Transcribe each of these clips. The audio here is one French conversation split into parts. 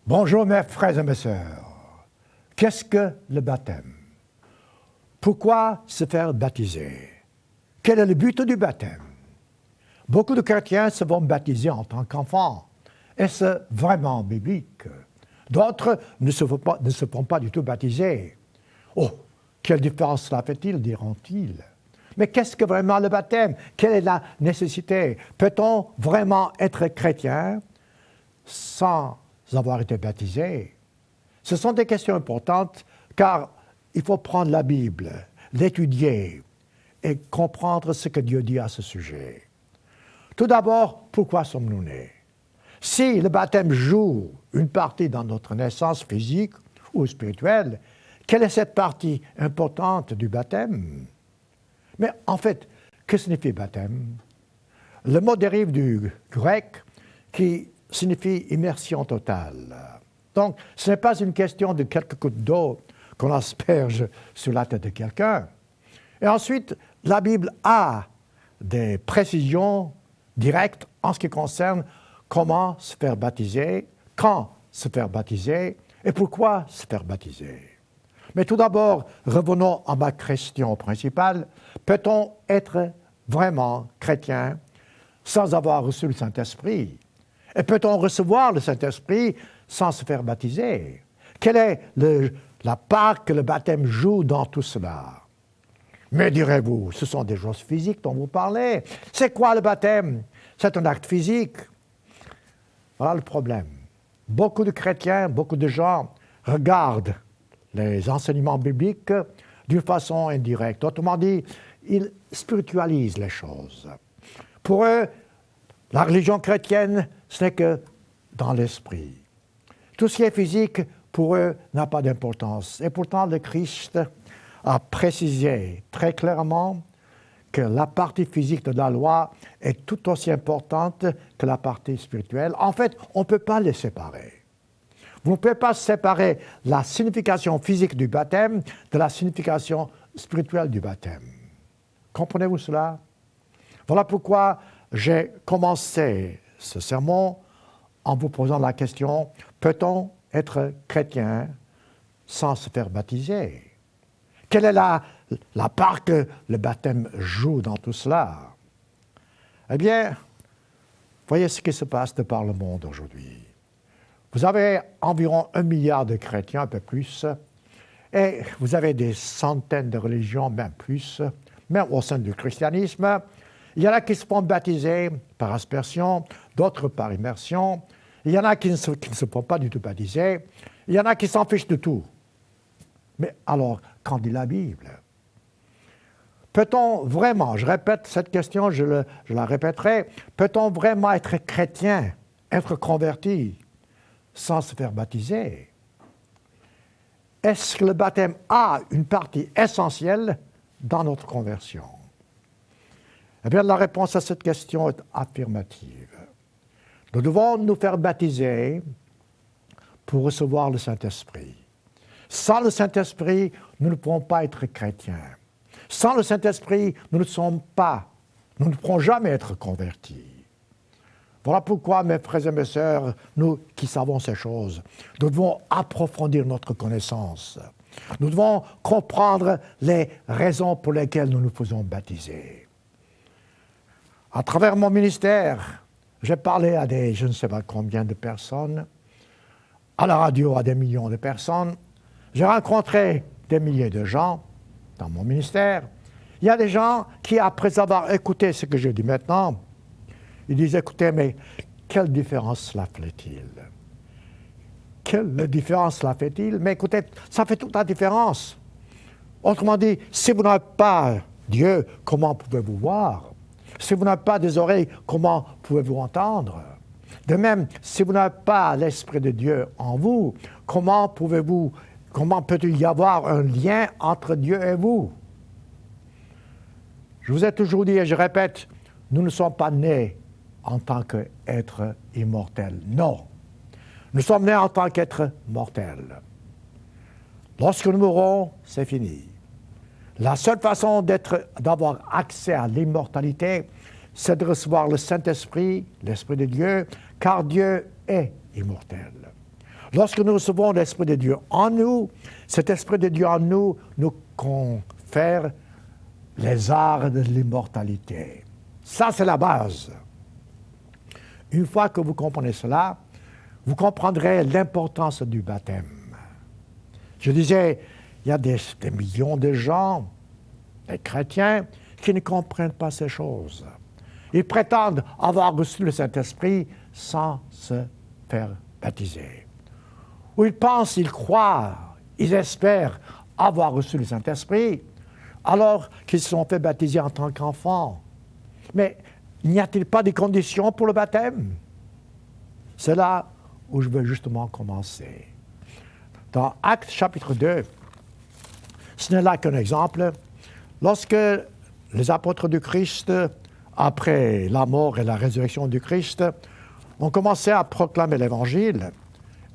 Bonjour mes frères et mes sœurs. Qu'est-ce que le baptême? Pourquoi se faire baptiser? Quel est le but du baptême? Beaucoup de chrétiens se vont baptiser en tant qu'enfants. Est-ce vraiment biblique? D'autres ne se font pas du tout baptiser. Oh, quelle différence cela fait-il, diront-ils? Mais qu'est-ce que vraiment le baptême? Quelle est la nécessité? Peut-on vraiment être chrétien sans avoir été baptisé? Ce sont des questions importantes car il faut prendre la Bible, l'étudier et comprendre ce que Dieu dit à ce sujet. Tout d'abord, pourquoi sommes-nous nés? Si le baptême joue une partie dans notre naissance physique ou spirituelle, quelle est cette partie importante du baptême? Mais en fait, que signifie baptême? Le mot dérive du grec qui signifie immersion totale. Donc, ce n'est pas une question de quelques gouttes d'eau qu'on asperge sur la tête de quelqu'un. Et ensuite, la Bible a des précisions directes en ce qui concerne comment se faire baptiser, quand se faire baptiser et pourquoi se faire baptiser. Mais tout d'abord, revenons à ma question principale. Peut-on être vraiment chrétien sans avoir reçu le Saint-Esprit? Et peut-on recevoir le Saint-Esprit sans se faire baptiser? Quelle est la part que le baptême joue dans tout cela? Mais direz-vous, ce sont des choses physiques dont vous parlez. C'est quoi le baptême? C'est un acte physique. Voilà le problème. Beaucoup de chrétiens, beaucoup de gens regardent les enseignements bibliques d'une façon indirecte. Autrement dit, ils spiritualisent les choses. Pour eux, la religion chrétienne, ce n'est que dans l'esprit. Tout ce qui est physique, pour eux, n'a pas d'importance. Et pourtant, le Christ a précisé très clairement que la partie physique de la loi est tout aussi importante que la partie spirituelle. En fait, on ne peut pas les séparer. Vous ne pouvez pas séparer la signification physique du baptême de la signification spirituelle du baptême. Comprenez-vous cela? Voilà pourquoi j'ai commencé ce sermon en vous posant la question, peut-on être chrétien sans se faire baptiser? Quelle est la part que le baptême joue dans tout cela? Eh bien, voyez ce qui se passe de par le monde aujourd'hui. Vous avez environ 1 milliard de chrétiens, un peu plus, et vous avez des centaines de religions, même plus, même au sein du christianisme. Il y en a qui se font baptiser par aspersion, d'autres par immersion. Il y en a qui ne se font pas du tout baptiser. Il y en a qui s'en fichent de tout. Mais alors, qu'en dit la Bible? Peut-on vraiment, je répète cette question, je la répéterai, peut-on vraiment être chrétien, être converti, sans se faire baptiser? Est-ce que le baptême a une partie essentielle dans notre conversion? Eh bien, la réponse à cette question est affirmative. Nous devons nous faire baptiser pour recevoir le Saint-Esprit. Sans le Saint-Esprit, nous ne pouvons pas être chrétiens. Sans le Saint-Esprit, nous ne pourrons jamais être convertis. Voilà pourquoi, mes frères et mes sœurs, nous qui savons ces choses, nous devons approfondir notre connaissance. Nous devons comprendre les raisons pour lesquelles nous nous faisons baptiser. À travers mon ministère, j'ai parlé à je ne sais pas combien de personnes, à la radio à des millions de personnes. J'ai rencontré des milliers de gens dans mon ministère. Il y a des gens qui, après avoir écouté ce que je dis maintenant, ils disent, écoutez, mais quelle différence cela fait-il? Quelle différence cela fait-il? Mais écoutez, ça fait toute la différence. Autrement dit, si vous n'avez pas Dieu, comment pouvez-vous voir? Si vous n'avez pas des oreilles, comment pouvez-vous entendre? De même, si vous n'avez pas l'Esprit de Dieu en vous, comment peut-il y avoir un lien entre Dieu et vous? Je vous ai toujours dit et je répète, nous ne sommes pas nés en tant qu'êtres immortels. Non. Nous sommes nés en tant qu'êtres mortels. Lorsque nous mourrons, c'est fini. La seule façon d'avoir accès à l'immortalité, c'est de recevoir le Saint-Esprit, l'Esprit de Dieu, car Dieu est immortel. Lorsque nous recevons l'Esprit de Dieu en nous, cet Esprit de Dieu en nous nous confère les arts de l'immortalité. Ça, c'est la base. Une fois que vous comprenez cela, vous comprendrez l'importance du baptême. Je disais, il y a des millions de gens, des chrétiens, qui ne comprennent pas ces choses. Ils prétendent avoir reçu le Saint-Esprit sans se faire baptiser. Ou ils pensent, ils croient, ils espèrent avoir reçu le Saint-Esprit alors qu'ils se sont fait baptiser en tant qu'enfants. Mais n'y a-t-il pas des conditions pour le baptême? C'est là où je veux justement commencer. Dans Actes chapitre 2, ce n'est là qu'un exemple. Lorsque les apôtres du Christ, après la mort et la résurrection du Christ, ont commencé à proclamer l'Évangile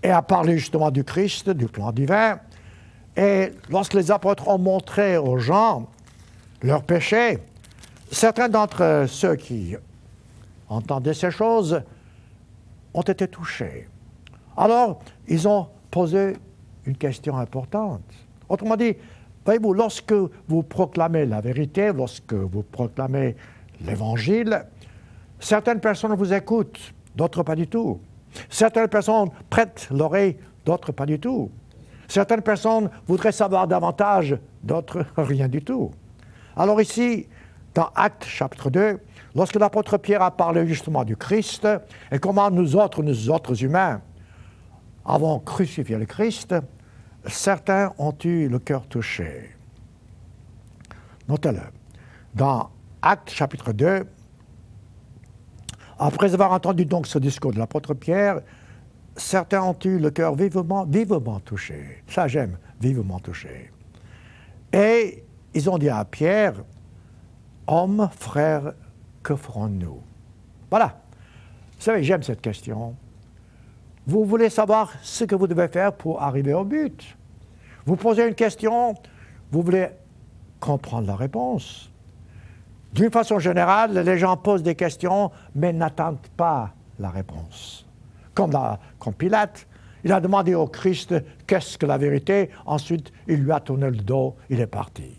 et à parler justement du Christ, du plan divin, et lorsque les apôtres ont montré aux gens leurs péchés, certains d'entre ceux qui entendaient ces choses ont été touchés. Alors, ils ont posé une question importante. Autrement dit, voyez-vous, lorsque vous proclamez la vérité, lorsque vous proclamez l'Évangile, certaines personnes vous écoutent, d'autres pas du tout. Certaines personnes prêtent l'oreille, d'autres pas du tout. Certaines personnes voudraient savoir davantage, d'autres rien du tout. Alors ici, dans Actes chapitre 2, lorsque l'apôtre Pierre a parlé justement du Christ et comment nous autres humains, avons crucifié le Christ, certains ont eu le cœur touché. Notez-le. Dans Actes chapitre 2, après avoir entendu donc ce discours de l'apôtre Pierre, certains ont eu le cœur vivement touché. Ça, j'aime, vivement touché. Et ils ont dit à Pierre, « Homme, frère, que ferons-nous » Voilà. Vous savez, j'aime cette question. Vous voulez savoir ce que vous devez faire pour arriver au but. Vous posez une question, vous voulez comprendre la réponse. D'une façon générale, les gens posent des questions, mais n'attendent pas la réponse. Comme Pilate, il a demandé au Christ qu'est-ce que la vérité, ensuite il lui a tourné le dos, il est parti.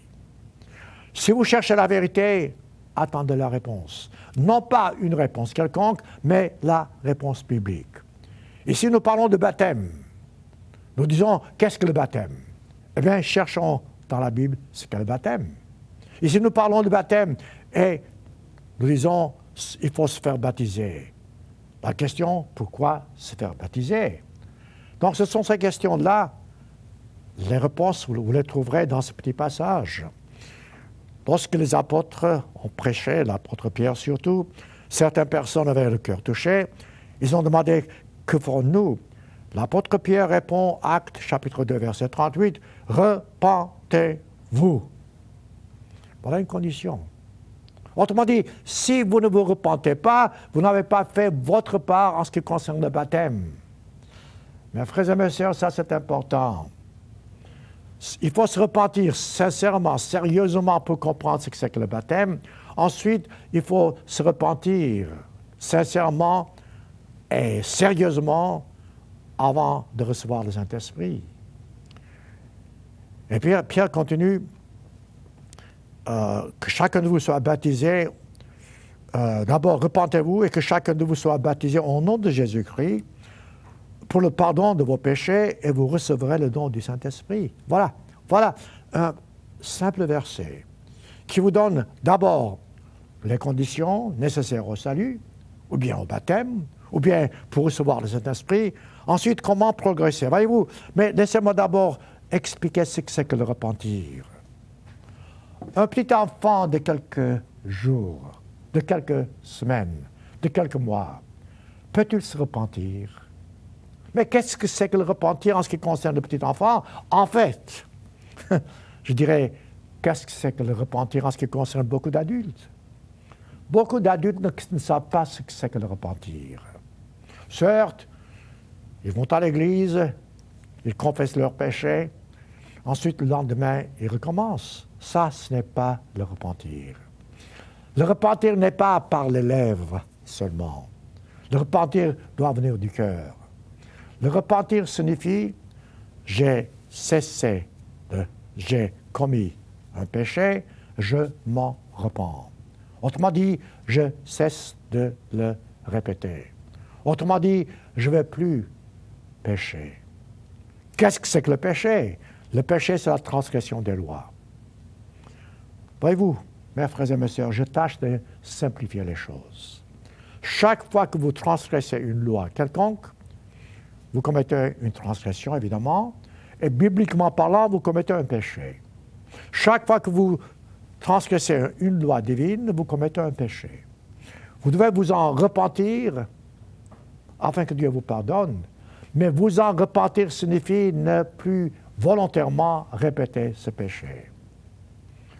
Si vous cherchez la vérité, attendez la réponse. Non pas une réponse quelconque, mais la réponse biblique. Ici, nous parlons de baptême. Nous disons, qu'est-ce que le baptême? Eh bien, cherchons dans la Bible ce qu'est le baptême. Ici, nous parlons de baptême et nous disons, il faut se faire baptiser. La question, pourquoi se faire baptiser? Donc, ce sont ces questions-là. Les réponses, vous les trouverez dans ce petit passage. Lorsque les apôtres ont prêché, l'apôtre Pierre surtout, certaines personnes avaient le cœur touché. Ils ont demandé, que ferons-nous? L'apôtre Pierre répond, Actes chapitre 2, verset 38, « Repentez-vous ». Voilà une condition. Autrement dit, si vous ne vous repentez pas, vous n'avez pas fait votre part en ce qui concerne le baptême. Mes frères et mes sœurs, ça c'est important. Il faut se repentir sincèrement, sérieusement pour comprendre ce que c'est que le baptême. Ensuite, il faut se repentir sincèrement et sérieusement avant de recevoir le Saint-Esprit. Et puis Pierre continue, que chacun de vous soit baptisé, d'abord repentez-vous et que chacun de vous soit baptisé au nom de Jésus-Christ pour le pardon de vos péchés et vous recevrez le don du Saint-Esprit. Voilà un simple verset qui vous donne d'abord les conditions nécessaires au salut, ou bien au baptême, ou bien pour recevoir le Saint-Esprit. Ensuite, comment progresser, voyez-vous. Mais laissez-moi d'abord expliquer ce que c'est que le repentir. Un petit enfant de quelques jours, de quelques semaines, de quelques mois, peut-il se repentir? Mais qu'est-ce que c'est que le repentir en ce qui concerne le petit enfant? En fait, je dirais, qu'est-ce que c'est que le repentir en ce qui concerne beaucoup d'adultes? Beaucoup d'adultes ne savent pas ce que c'est que le repentir. Certes, ils vont à l'église, ils confessent leurs péchés, ensuite le lendemain, ils recommencent. Ça, ce n'est pas le repentir. Le repentir n'est pas par les lèvres seulement. Le repentir doit venir du cœur. Le repentir signifie j'ai commis un péché, je m'en repens. Autrement dit, je cesse de le répéter. Autrement dit, je ne vais plus pécher. Qu'est-ce que c'est que le péché? Le péché, c'est la transgression des lois. Voyez-vous, mes frères et mes sœurs, je tâche de simplifier les choses. Chaque fois que vous transgressez une loi quelconque, vous commettez une transgression, évidemment, et bibliquement parlant, vous commettez un péché. Chaque fois que vous transgressez une loi divine, vous commettez un péché. Vous devez vous en repentir afin que Dieu vous pardonne, mais vous en repentir signifie ne plus volontairement répéter ce péché.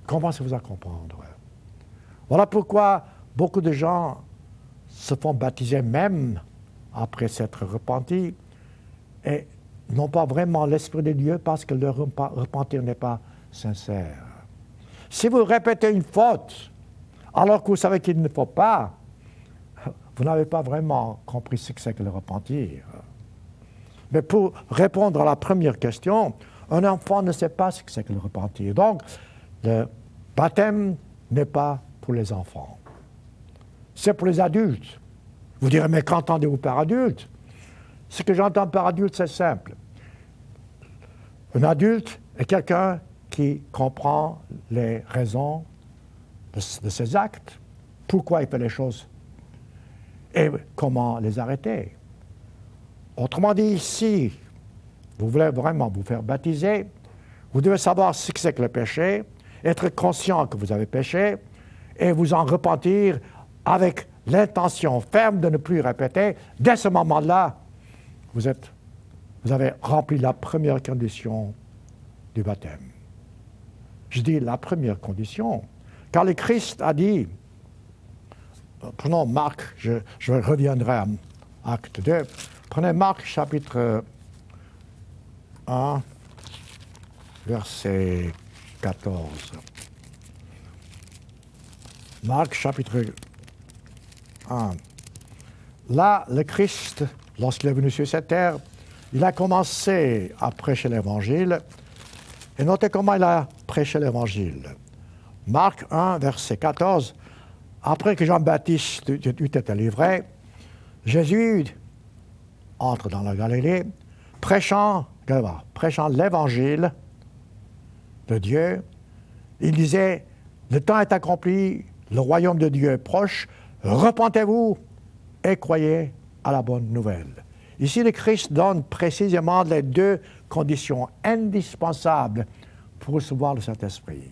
Commencez-vous à comprendre. Voilà pourquoi beaucoup de gens se font baptiser même après s'être repentis et n'ont pas vraiment l'Esprit de Dieu parce que leur repentir n'est pas sincère. Si vous répétez une faute alors que vous savez qu'il ne faut pas, vous n'avez pas vraiment compris ce que c'est que le repentir. Mais pour répondre à la première question, un enfant ne sait pas ce que c'est que le repentir. Donc, le baptême n'est pas pour les enfants. C'est pour les adultes. Vous direz, mais qu'entendez-vous par adulte? Ce que j'entends par adulte, c'est simple. Un adulte est quelqu'un qui comprend les raisons de ses actes, pourquoi il fait les choses et comment les arrêter. Autrement dit, si vous voulez vraiment vous faire baptiser, vous devez savoir ce que c'est que le péché, être conscient que vous avez péché et vous en repentir avec l'intention ferme de ne plus répéter. Dès ce moment-là, vous avez rempli la première condition du baptême. Je dis la première condition, car le Christ a dit, prenons Marc, je reviendrai à Acte 2, prenez Marc chapitre 1, verset 14. Marc chapitre 1. Là, le Christ, lorsqu'il est venu sur cette terre, il a commencé à prêcher l'Évangile. Et notez comment il a prêché l'Évangile. Marc 1, verset 14. Après que Jean-Baptiste eut été livré, Jésus entre dans la Galilée, prêchant l'Évangile de Dieu. Il disait, le temps est accompli, le royaume de Dieu est proche, repentez-vous et croyez à la bonne nouvelle. Ici, le Christ donne précisément les deux conditions indispensables pour recevoir le Saint-Esprit.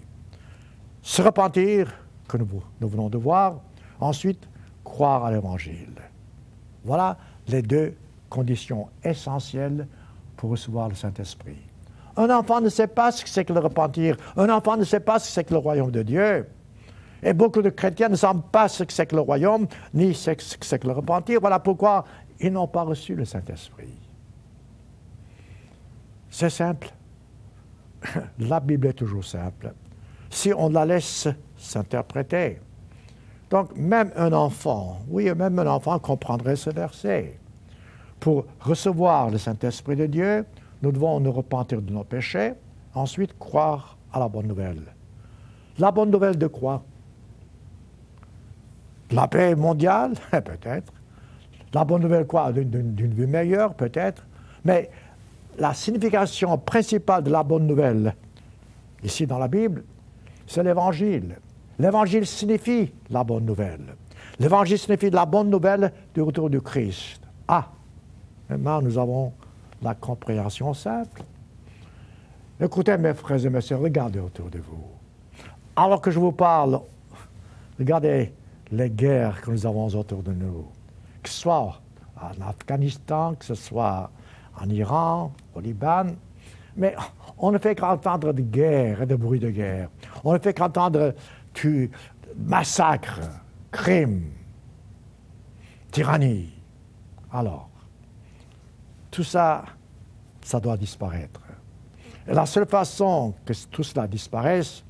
Se repentir, que nous venons de voir, ensuite, croire à l'Évangile. Voilà les deux conditions essentielles pour recevoir le Saint-Esprit. Un enfant ne sait pas ce que c'est que le repentir. Un enfant ne sait pas ce que c'est que le royaume de Dieu. Et beaucoup de chrétiens ne savent pas ce que c'est que le royaume, ni ce que c'est que le repentir. Voilà pourquoi ils n'ont pas reçu le Saint-Esprit. C'est simple. La Bible est toujours simple. Si on la laisse s'interpréter. Donc, même un enfant comprendrait ce verset. Pour recevoir le Saint-Esprit de Dieu, nous devons nous repentir de nos péchés, ensuite croire à la bonne nouvelle. La bonne nouvelle de quoi? De la paix mondiale? Peut-être. La bonne nouvelle quoi? D'une vie meilleure? Peut-être. Mais la signification principale de la bonne nouvelle, ici dans la Bible, c'est l'Évangile. L'Évangile signifie la bonne nouvelle. L'Évangile signifie la bonne nouvelle du retour du Christ. Ah, maintenant nous avons la compréhension simple. Écoutez, mes frères et mes sœurs, regardez autour de vous. Alors que je vous parle, regardez les guerres que nous avons autour de nous. Que ce soit en Afghanistan, que ce soit en Iran, au Liban. Mais on ne fait qu'entendre de guerre et de bruits de guerre. On ne fait qu'entendre massacres, crimes, tyrannie. Alors, tout ça, ça doit disparaître. Et la seule façon que tout cela disparaisse,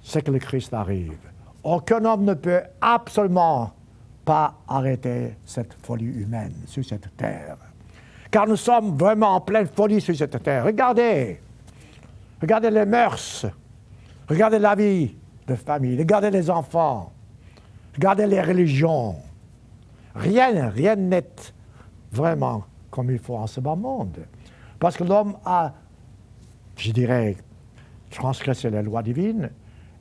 c'est que le Christ arrive. Aucun homme ne peut absolument pas arrêter cette folie humaine sur cette terre. car nous sommes vraiment en pleine folie sur cette terre. Regardez les mœurs, regardez la vie de famille, regardez les enfants, regardez les religions. Rien n'est vraiment comme il faut en ce bas monde. Parce que l'homme a, je dirais, transgressé les lois divines,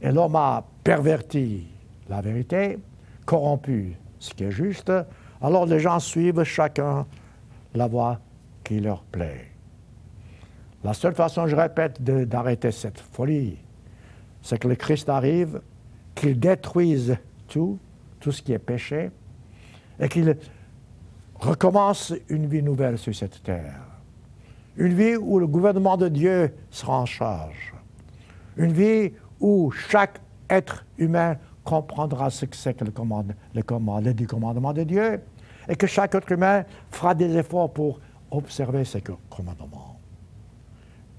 et l'homme a perverti la vérité, corrompu ce qui est juste. Alors les gens suivent chacun la voie qui leur plaît. La seule façon, je répète, d'arrêter cette folie, c'est que le Christ arrive, qu'il détruise tout ce qui est péché, et qu'il recommence une vie nouvelle sur cette terre. Une vie où le gouvernement de Dieu sera en charge. Une vie où chaque être humain comprendra ce que c'est que les 10 commandements de Dieu, et que chaque être humain fera des efforts pour observer ces commandements.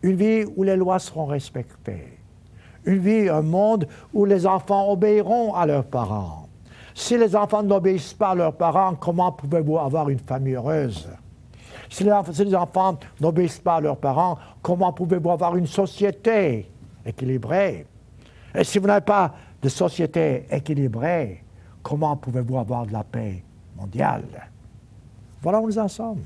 Une vie où les lois seront respectées. Une vie, un monde où les enfants obéiront à leurs parents. Si les enfants n'obéissent pas à leurs parents, comment pouvez-vous avoir une famille heureuse? Si les enfants n'obéissent pas à leurs parents, comment pouvez-vous avoir une société équilibrée? Et si vous n'avez pas de société équilibrée, comment pouvez-vous avoir de la paix mondiale? Voilà où nous en sommes.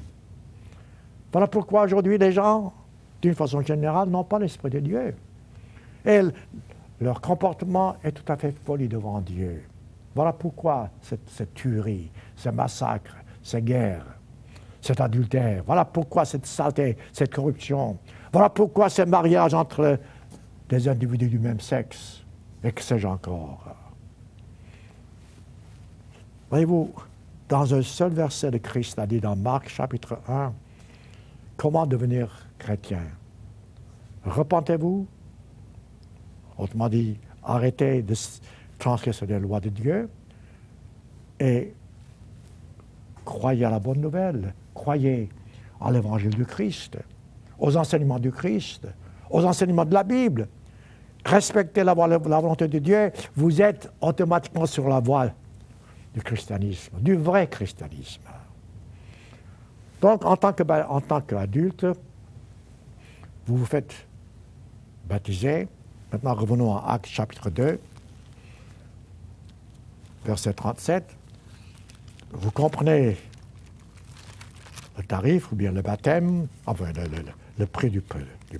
Voilà pourquoi aujourd'hui les gens, d'une façon générale, n'ont pas l'Esprit de Dieu. Et leur comportement est tout à fait folie devant Dieu. Voilà pourquoi cette tuerie, ce massacre, ces guerres, cet adultère. Voilà pourquoi cette saleté, cette corruption. Voilà pourquoi ces mariages entre des individus du même sexe. Et que sais-je encore. Voyez-vous, dans un seul verset de Christ a dit dans Marc chapitre 1, comment devenir chrétien? Repentez-vous, autrement dit, arrêtez de transgresser les lois de Dieu et croyez à la bonne nouvelle, croyez à l'évangile du Christ, aux enseignements du Christ, aux enseignements de la Bible. Respectez la volonté de Dieu, vous êtes automatiquement sur la voie du christianisme, du vrai christianisme. Donc, en tant qu'adulte, vous vous faites baptiser. Maintenant, revenons à Actes chapitre 2, verset 37. Vous comprenez le tarif, ou bien le baptême, enfin le prix du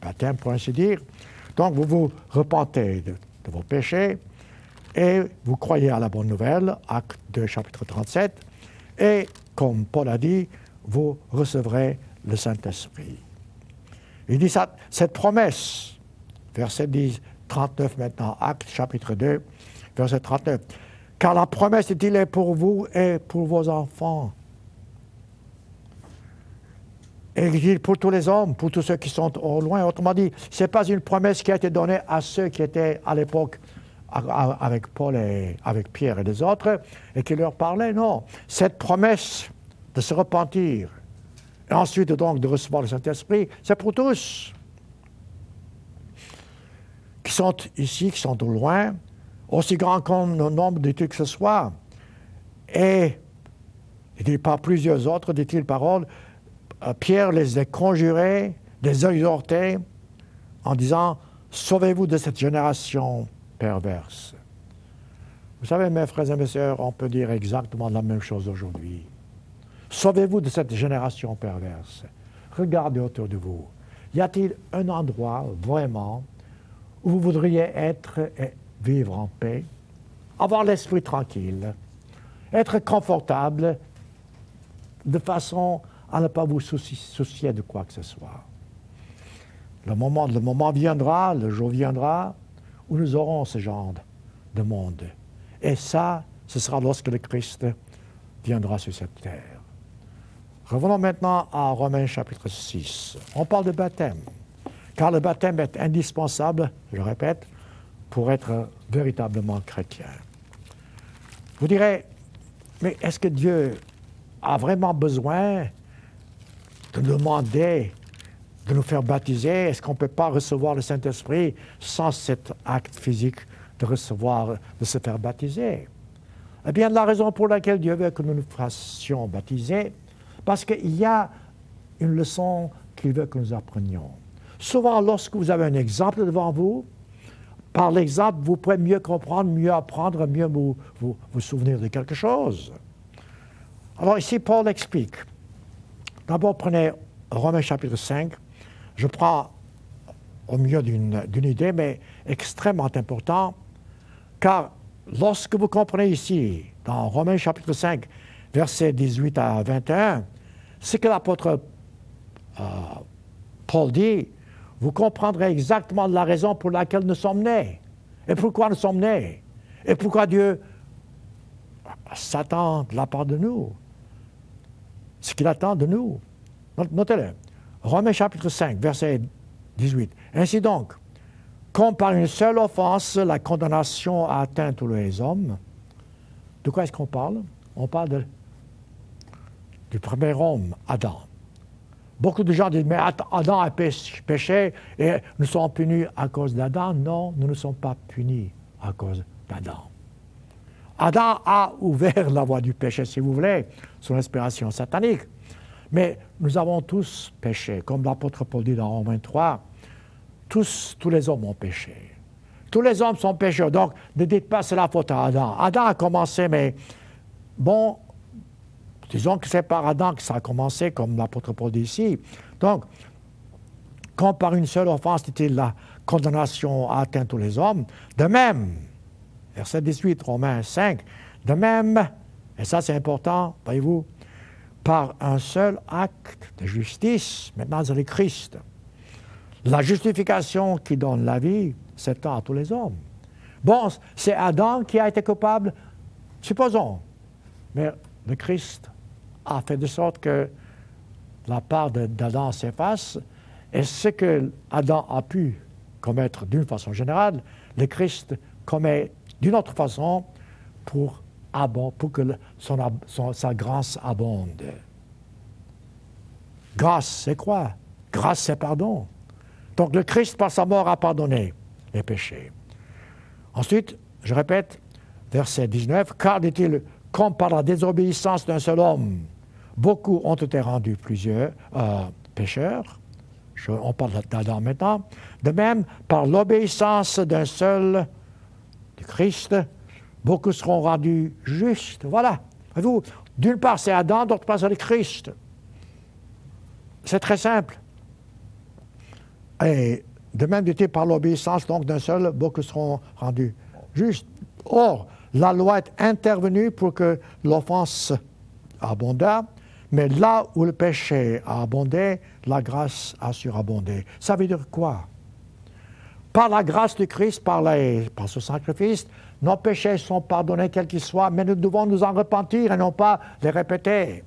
baptême, pour ainsi dire. Donc, vous vous repentez de vos péchés et vous croyez à la bonne nouvelle, Acte 2, chapitre 37, et, comme Paul a dit, vous recevrez le Saint-Esprit. Il dit ça, cette promesse, verset 10, 39 maintenant, Acte chapitre 2, verset 39. Car la promesse, dit-il, est pour vous et pour vos enfants. Et il dit pour tous les hommes, pour tous ceux qui sont au loin. Autrement dit, ce n'est pas une promesse qui a été donnée à ceux qui étaient à l'époque avec Paul et avec Pierre et les autres, et qui leur parlaient. Non, cette promesse de se repentir, et ensuite donc de recevoir le Saint-Esprit, c'est pour tous. Qui sont ici, qui sont au loin, aussi grand comme le nombre de que ce soit. Et, il dit par plusieurs autres, dit-il parole, Pierre les a conjurés, les a exhortés, en disant, sauvez-vous de cette génération perverse. Vous savez, mes frères et mes sœurs, on peut dire exactement la même chose aujourd'hui. Sauvez-vous de cette génération perverse. Regardez autour de vous. Y a-t-il un endroit, vraiment, où vous voudriez être et vivre en paix, avoir l'esprit tranquille, être confortable, de façon à ne pas vous soucier de quoi que ce soit. Le moment viendra, le jour viendra, où nous aurons ce genre de monde. Et ça, ce sera lorsque le Christ viendra sur cette terre. Revenons maintenant à Romains chapitre 6. On parle de baptême, car le baptême est indispensable, je le répète, pour être véritablement chrétien. Vous direz, mais est-ce que Dieu a vraiment besoin de nous demander de nous faire baptiser? Est-ce qu'on ne peut pas recevoir le Saint-Esprit sans cet acte physique de se faire baptiser? Eh bien, la raison pour laquelle Dieu veut que nous nous fassions baptiser, parce qu'il y a une leçon qu'il veut que nous apprenions. Souvent, lorsque vous avez un exemple devant vous, par l'exemple, vous pouvez mieux comprendre, mieux apprendre, mieux vous souvenir de quelque chose. Alors ici, Paul explique. D'abord, prenez Romains chapitre 5. Je prends au milieu d'une idée, mais extrêmement important, car lorsque vous comprenez ici, dans Romains chapitre 5, versets 18 à 21, ce que l'apôtre Paul dit, vous comprendrez exactement la raison pour laquelle nous sommes nés, et pourquoi nous sommes nés, et pourquoi Dieu s'attend de la part de nous, ce qu'il attend de nous. Notez-le. Romains chapitre 5, verset 18. Ainsi donc, comme par une seule offense, la condamnation a atteint tous les hommes. De quoi est-ce qu'on parle? On parle du premier homme, Adam. Beaucoup de gens disent, mais Adam a péché et nous sommes punis à cause d'Adam. Non, nous ne sommes pas punis à cause d'Adam. Adam a ouvert la voie du péché, si vous voulez, sous l'inspiration satanique. Mais nous avons tous péché. Comme l'apôtre Paul dit dans Romains 3, tous les hommes ont péché. Tous les hommes sont pécheurs. Donc, ne dites pas c'est la faute à Adam. Adam a commencé, mais bon, disons que c'est par Adam que ça a commencé, comme l'apôtre Paul dit ici. Donc, comme par une seule offense, dit-il, la condamnation a atteint tous les hommes, de même, verset 18, Romains 5, de même, et ça c'est important, voyez-vous, par un seul acte de justice, maintenant c'est le Christ. La justification qui donne la vie s'étend à tous les hommes. Bon, c'est Adam qui a été coupable, supposons, mais le Christ a fait de sorte que la part d'Adam s'efface, et ce que Adam a pu commettre d'une façon générale, le Christ commet d'une autre façon pour que sa grâce abonde. Grâce, c'est quoi? Grâce, c'est pardon. Donc le Christ, par sa mort, a pardonné les péchés. Ensuite, je répète, verset 19, « Car, dit-il, comme par la désobéissance d'un seul homme, beaucoup ont été rendus plusieurs pécheurs. » On parle d'Adam maintenant. De même, par l'obéissance d'un seul, du Christ, beaucoup seront rendus justes. Voilà. Voyez-vous, d'une part c'est Adam, d'autre part c'est le Christ. C'est très simple. Et de même, dit-il, par l'obéissance donc d'un seul, beaucoup seront rendus justes. Or, la loi est intervenue pour que l'offense abondât, mais là où le péché a abondé, la grâce a surabondé. Ça veut dire quoi? Par la grâce du Christ, par ce sacrifice, nos péchés sont pardonnés quels qu'ils soient, mais nous devons nous en repentir et non pas les répéter.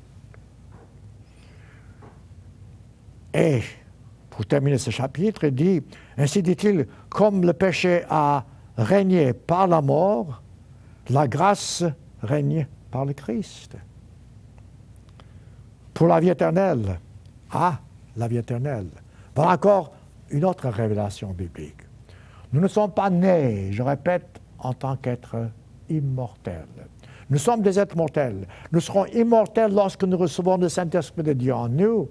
Et, pour terminer ce chapitre, il dit, ainsi dit-il, comme le péché a régné par la mort, la grâce règne par le Christ. Pour la vie éternelle. Ah, la vie éternelle. Voilà encore une autre révélation biblique. Nous ne sommes pas nés, je répète, en tant qu'êtres immortels. Nous sommes des êtres mortels. Nous serons immortels lorsque nous recevons le Saint-Esprit de Dieu en nous.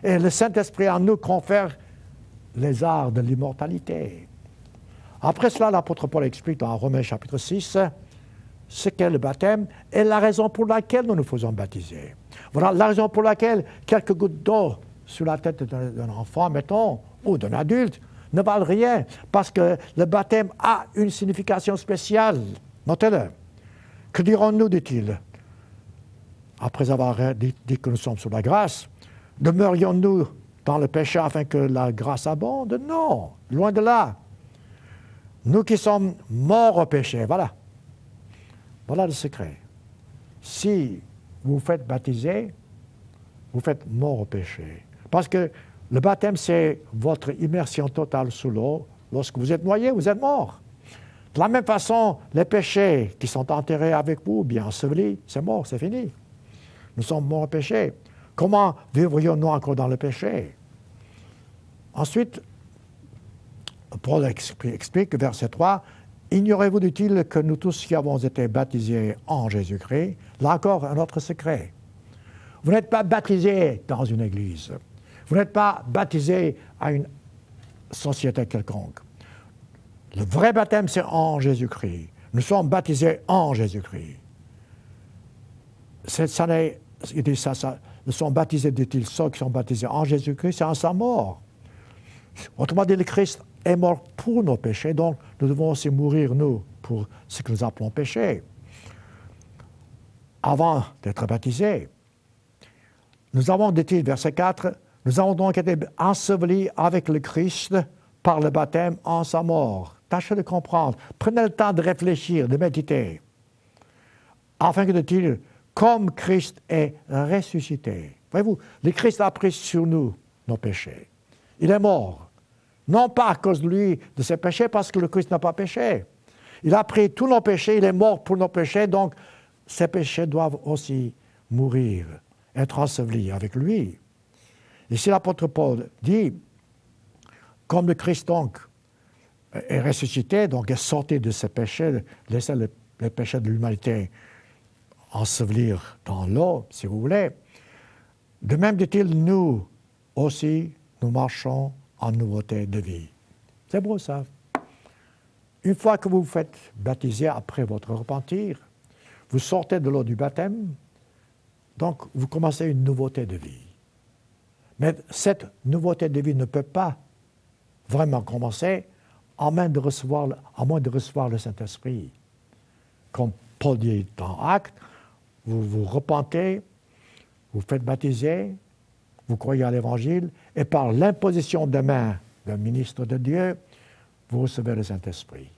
Et le Saint-Esprit en nous confère les arts de l'immortalité. Après cela, l'apôtre Paul explique dans Romains chapitre 6 ce qu'est le baptême et la raison pour laquelle nous nous faisons baptiser. Voilà la raison pour laquelle quelques gouttes d'eau sur la tête d'un enfant, mettons, ou d'un adulte, ne valent rien, parce que le baptême a une signification spéciale. Notez-le. Que dirons-nous, dit-il, après avoir dit que nous sommes sous la grâce? Demeurions-nous dans le péché afin que la grâce abonde? Non, loin de là. Nous qui sommes morts au péché, voilà. Voilà le secret. Si vous vous faites baptiser, vous faites mort au péché. Parce que le baptême, c'est votre immersion totale sous l'eau. Lorsque vous êtes noyé, vous êtes mort. De la même façon, les péchés qui sont enterrés avec vous, bien ensevelis, c'est mort, c'est fini. Nous sommes morts au péché. Comment vivrions-nous encore dans le péché? Ensuite, Paul explique, verset 3, « Ignorez-vous, dit-il, que nous tous qui avons été baptisés en Jésus-Christ, là encore un autre secret. Vous n'êtes pas baptisé dans une église. Vous n'êtes pas baptisé à une société quelconque. Le vrai baptême, c'est en Jésus-Christ. Nous sommes baptisés en Jésus-Christ. Nous sommes baptisés, dit-il, ceux qui sont baptisés en Jésus-Christ, c'est en sa mort. Autrement dit, le Christ est mort pour nos péchés, donc nous devons aussi mourir, nous, pour ce que nous appelons péché. Avant d'être baptisés, nous avons, dit-il, verset 4, nous avons donc été ensevelis avec le Christ par le baptême en sa mort. Tâchez de comprendre. Prenez le temps de réfléchir, de méditer, afin que, dit-il, comme Christ est ressuscité. Voyez-vous, le Christ a pris sur nous nos péchés. Il est mort. Non pas à cause de lui, de ses péchés, parce que le Christ n'a pas péché. Il a pris tous nos péchés, il est mort pour nos péchés, donc ces péchés doivent aussi mourir, être ensevelis avec lui. Ici, l'apôtre Paul dit, comme le Christ donc est ressuscité, donc est sorti de ses péchés, laissant les péchés de l'humanité ensevelir dans l'eau, si vous voulez. De même, dit-il, nous aussi, nous marchons en nouveauté de vie. C'est beau ça. Une fois que vous vous faites baptiser après votre repentir, vous sortez de l'eau du baptême, donc vous commencez une nouveauté de vie. Mais cette nouveauté de vie ne peut pas vraiment commencer à moins de recevoir le Saint-Esprit. Comme Paul dit dans Actes, vous vous repentez, vous faites baptiser, vous croyez à l'Évangile, et par l'imposition des mains d'un ministre de Dieu, vous recevez le Saint-Esprit.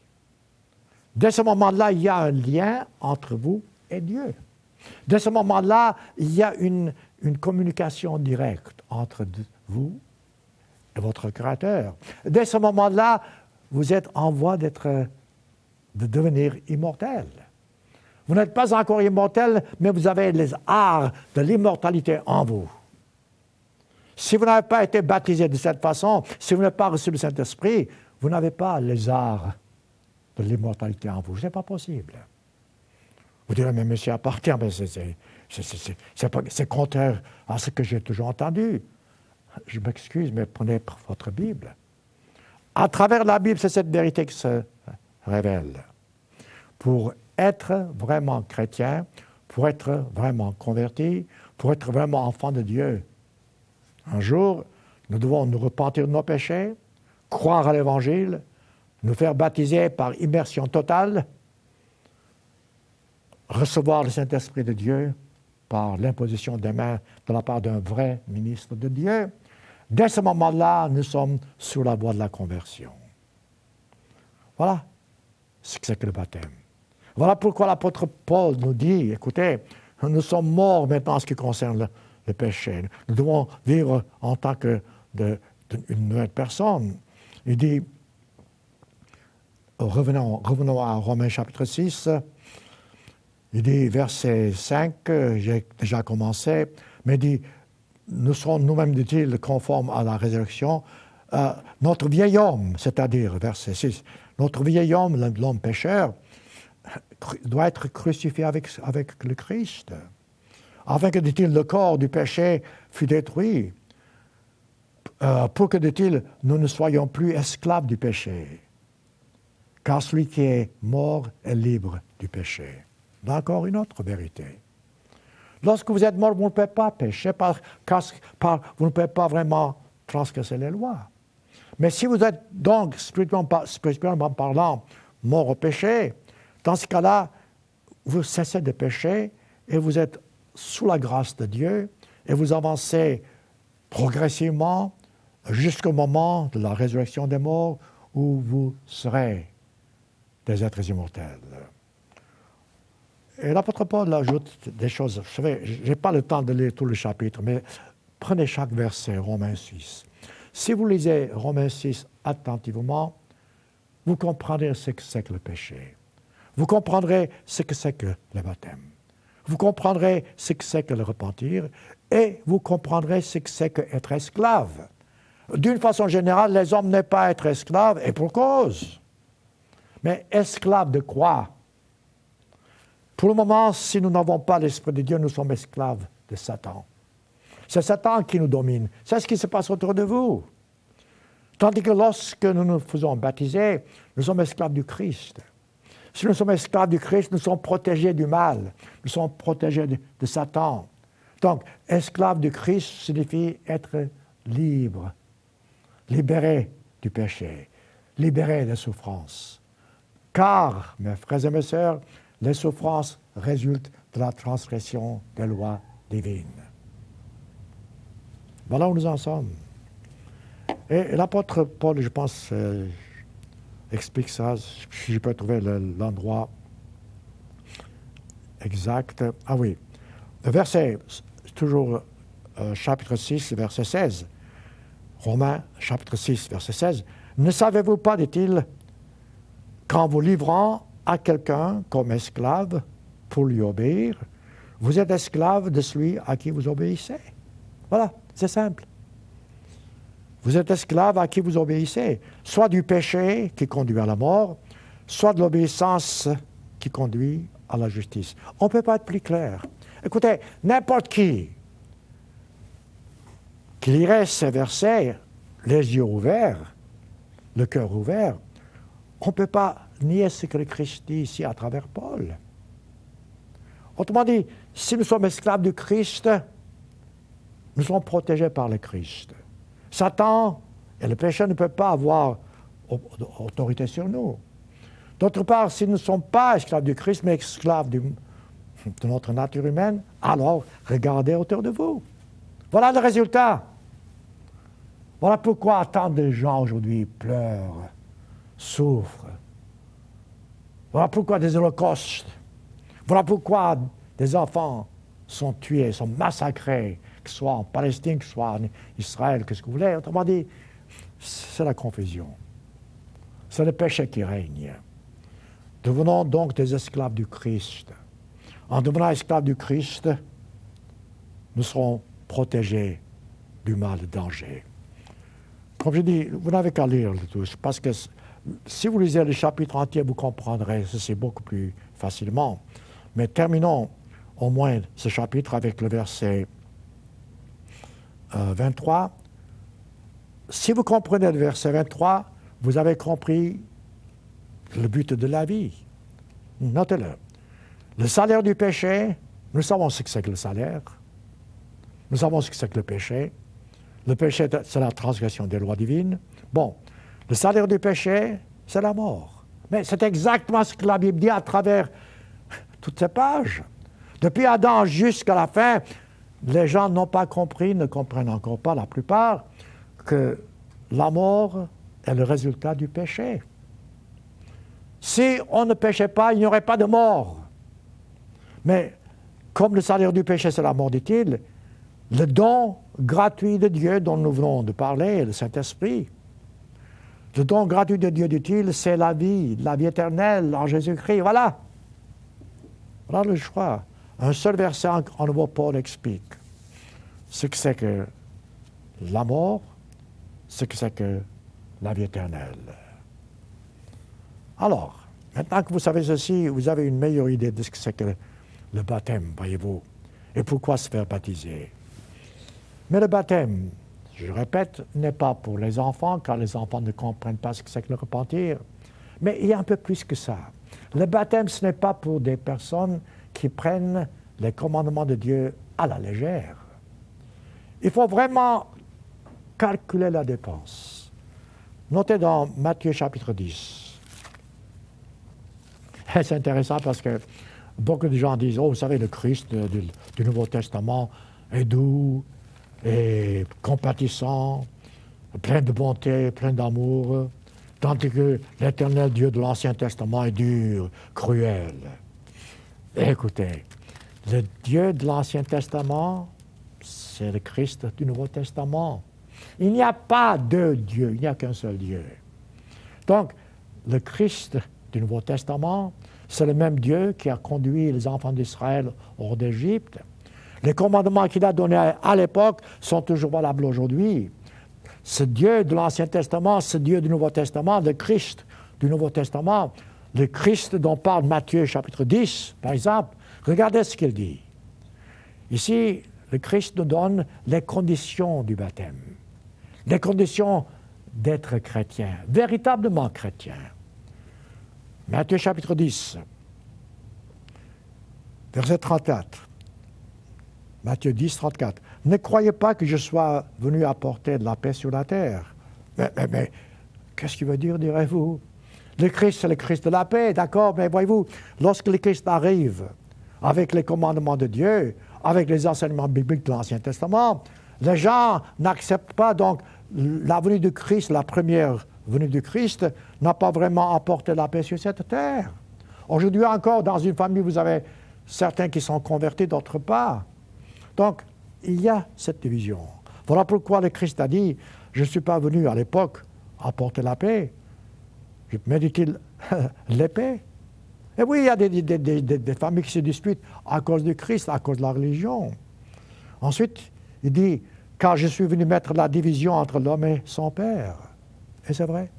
Dès ce moment-là, il y a un lien entre vous et Dieu. Dès ce moment-là, il y a une communication directe entre vous et votre Créateur. Dès ce moment-là, vous êtes en voie de devenir immortel. Vous n'êtes pas encore immortel, mais vous avez les arts de l'immortalité en vous. Si vous n'avez pas été baptisé de cette façon, si vous n'avez pas reçu le Saint-Esprit, vous n'avez pas les arts de l'immortalité en vous. Ce n'est pas possible. Vous direz, mais monsieur appartient, mais c'est contraire à ce que j'ai toujours entendu. Je m'excuse, mais prenez votre Bible. À travers la Bible, c'est cette vérité qui se révèle. Pour être vraiment chrétien, pour être vraiment converti, pour être vraiment enfant de Dieu, un jour, nous devons nous repentir de nos péchés, croire à l'Évangile, nous faire baptiser par immersion totale, recevoir le Saint-Esprit de Dieu par l'imposition des mains de la part d'un vrai ministre de Dieu. Dès ce moment-là, nous sommes sur la voie de la conversion. Voilà ce que c'est que le baptême. Voilà pourquoi l'apôtre Paul nous dit, écoutez, nous sommes morts maintenant en ce qui concerne le péché. Nous devons vivre en tant qu'une nouvelle personne. Il dit, revenons à Romains chapitre 6, il dit, verset 5, j'ai déjà commencé, mais il dit, nous serons nous-mêmes, dit-il, conformes à la résurrection. Notre vieil homme, c'est-à-dire, verset 6, notre vieil homme, l'homme pécheur, doit être crucifié avec le Christ, afin que, dit-il, le corps du péché fût détruit, pour que, dit-il, nous ne soyons plus esclaves du péché, car celui qui est mort est libre du péché. Là encore une autre vérité. Lorsque vous êtes mort, vous ne pouvez pas pécher, vous ne pouvez pas vraiment transgresser les lois. Mais si vous êtes donc, spirituellement parlant, mort au péché, dans ce cas-là, vous cessez de pécher et vous êtes sous la grâce de Dieu et vous avancez progressivement jusqu'au moment de la résurrection des morts où vous serez des êtres immortels. Et l'apôtre Paul ajoute des choses. Je n'ai pas le temps de lire tout le chapitre, mais prenez chaque verset, Romains 6. Si vous lisez Romains 6 attentivement, vous comprendrez ce que c'est que le péché. Vous comprendrez ce que c'est que le baptême. Vous comprendrez ce que c'est que le repentir et vous comprendrez ce que c'est qu'être esclave. D'une façon générale, les hommes n'aiment pas être esclaves, et pour cause. Mais esclaves de quoi? Pour le moment, si nous n'avons pas l'Esprit de Dieu, nous sommes esclaves de Satan. C'est Satan qui nous domine. C'est ce qui se passe autour de vous. Tandis que lorsque nous nous faisons baptiser, nous sommes esclaves du Christ. Si nous sommes esclaves du Christ, nous sommes protégés du mal. Nous sommes protégés de Satan. Donc, esclave du Christ signifie être libre, libéré du péché, libéré des souffrances. Car, mes frères et mes sœurs, les souffrances résultent de la transgression des lois divines. Voilà où nous en sommes. Et l'apôtre Paul, je pense, explique ça, si je peux trouver l'endroit exact. Ah oui, le verset, toujours chapitre 6, verset 16. Romains, chapitre 6, verset 16. Ne savez-vous pas, dit-il, qu'en vous livrant à quelqu'un comme esclave pour lui obéir, vous êtes esclave de celui à qui vous obéissez. Voilà, c'est simple. Vous êtes esclave à qui vous obéissez, soit du péché qui conduit à la mort, soit de l'obéissance qui conduit à la justice. On ne peut pas être plus clair. Écoutez, n'importe qui lirait ces versets, les yeux ouverts, le cœur ouvert, on ne peut pas nier ce que le Christ dit ici à travers Paul. Autrement dit, si nous sommes esclaves du Christ, nous sommes protégés par le Christ. Satan et le péché ne peuvent pas avoir autorité sur nous. D'autre part, si nous ne sommes pas esclaves du Christ, mais esclaves de notre nature humaine, alors regardez autour de vous. Voilà le résultat. Voilà pourquoi tant de gens aujourd'hui pleurent, souffrent. Voilà pourquoi des holocaustes. Voilà pourquoi des enfants sont tués, sont massacrés, que ce soit en Palestine, que ce soit en Israël, que ce que vous voulez. Autrement dit, c'est la confusion. C'est le péché qui règne. Devenons donc des esclaves du Christ. En devenant esclaves du Christ, nous serons protégés du mal, du danger. Comme je dis, vous n'avez qu'à lire le tout, parce que si vous lisez le chapitre entier, vous comprendrez ceci beaucoup plus facilement. Mais terminons au moins ce chapitre avec le verset 23. Si vous comprenez le verset 23, vous avez compris le but de la vie. Notez-le. Le salaire du péché, nous savons ce que c'est que le salaire. Nous savons ce que c'est que le péché. Le péché, c'est la transgression des lois divines. Bon, le salaire du péché, c'est la mort. Mais c'est exactement ce que la Bible dit à travers toutes ces pages. Depuis Adam jusqu'à la fin, les gens n'ont pas compris, ne comprennent encore pas la plupart, que la mort est le résultat du péché. Si on ne péchait pas, il n'y aurait pas de mort. Mais comme le salaire du péché, c'est la mort, dit-il, le don gratuit de Dieu dont nous venons de parler, le Saint-Esprit, le don gratuit de Dieu, dit-il, c'est la vie éternelle en Jésus-Christ. Voilà. Voilà le choix. Un seul verset en nouveau, Paul explique ce que c'est que la mort, ce que c'est que la vie éternelle. Alors, maintenant que vous savez ceci, vous avez une meilleure idée de ce que c'est que le baptême, voyez-vous, et pourquoi se faire baptiser. Mais le baptême, je répète, n'est pas pour les enfants, car les enfants ne comprennent pas ce que c'est que le repentir. Mais il y a un peu plus que ça. Le baptême, ce n'est pas pour des personnes qui prennent les commandements de Dieu à la légère. Il faut vraiment calculer la dépense. Notez dans Matthieu chapitre 10. Et c'est intéressant parce que beaucoup de gens disent « Oh, vous savez, le Christ du Nouveau Testament est doux et compatissant, plein de bonté, plein d'amour, tandis que l'éternel Dieu de l'Ancien Testament est dur, cruel. » Écoutez, le Dieu de l'Ancien Testament, c'est le Christ du Nouveau Testament. Il n'y a pas deux dieux, il n'y a qu'un seul Dieu. Donc, le Christ du Nouveau Testament, c'est le même Dieu qui a conduit les enfants d'Israël hors d'Égypte. Les commandements qu'il a donnés à l'époque sont toujours valables aujourd'hui. Ce Dieu de l'Ancien Testament, ce Dieu du Nouveau Testament, le Christ du Nouveau Testament, le Christ dont parle Matthieu chapitre 10, par exemple, regardez ce qu'il dit. Ici, le Christ nous donne les conditions du baptême, les conditions d'être chrétien, véritablement chrétien. Matthieu chapitre 10, verset 34. Matthieu 10, 34. Ne croyez pas que je sois venu apporter de la paix sur la terre. Mais qu'est-ce qu'il veut dire, direz-vous? Le Christ, c'est le Christ de la paix, d'accord, mais voyez-vous, lorsque le Christ arrive avec les commandements de Dieu, avec les enseignements bibliques de l'Ancien Testament, les gens n'acceptent pas, donc la venue du Christ, la première venue du Christ, n'a pas vraiment apporté la paix sur cette terre. Aujourd'hui encore, dans une famille, vous avez certains qui sont convertis, d'autres pas. Donc, il y a cette division. Voilà pourquoi le Christ a dit, je ne suis pas venu à l'époque apporter la paix, mais dit-il, l'épée. Et oui, il y a des familles qui se disputent à cause du Christ, à cause de la religion. Ensuite, il dit, car je suis venu mettre la division entre l'homme et son père. Et c'est vrai.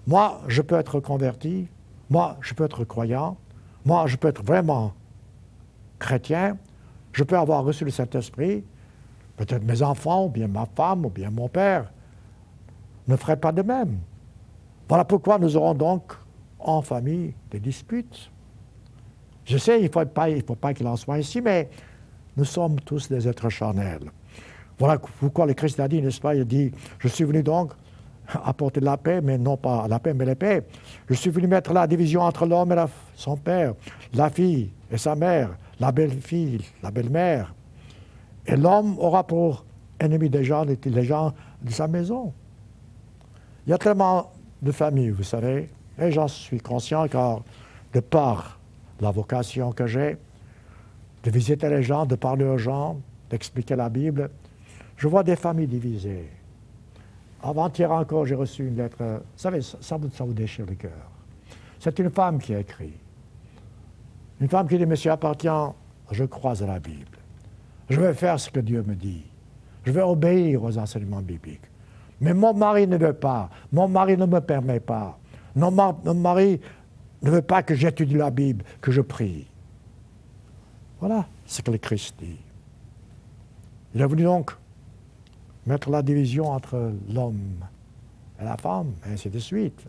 Moi, je peux être converti, moi, je peux être croyant, moi, je peux être vraiment chrétien, je peux avoir reçu le Saint-Esprit, peut-être mes enfants, ou bien ma femme, ou bien mon père, ne feraient pas de même. Voilà pourquoi nous aurons donc en famille des disputes. Je sais, il ne faut pas qu'il en soit ainsi, mais nous sommes tous des êtres charnels. Voilà pourquoi le Christ a dit, n'est-ce pas, il dit, je suis venu donc apporter la paix, mais non pas la paix, mais la paix. Je suis venu mettre la division entre l'homme et son père, la fille et sa mère, la belle-fille, la belle-mère. Et l'homme aura pour ennemi des gens, les gens de sa maison. Il y a tellement de familles, vous savez, et j'en suis conscient car de par la vocation que j'ai, de visiter les gens, de parler aux gens, d'expliquer la Bible, je vois des familles divisées. Avant-hier encore, j'ai reçu une lettre, vous savez, ça vous déchire le cœur. C'est une femme qui a écrit. Une femme qui dit, Monsieur Appartient, je crois à la Bible. Je vais faire ce que Dieu me dit. Je vais obéir aux enseignements bibliques. Mais mon mari ne veut pas. Mon mari ne me permet pas. Mon mari ne veut pas que j'étudie la Bible, que je prie. Voilà ce que le Christ dit. Il est venu donc mettre la division entre l'homme et la femme, et ainsi de suite.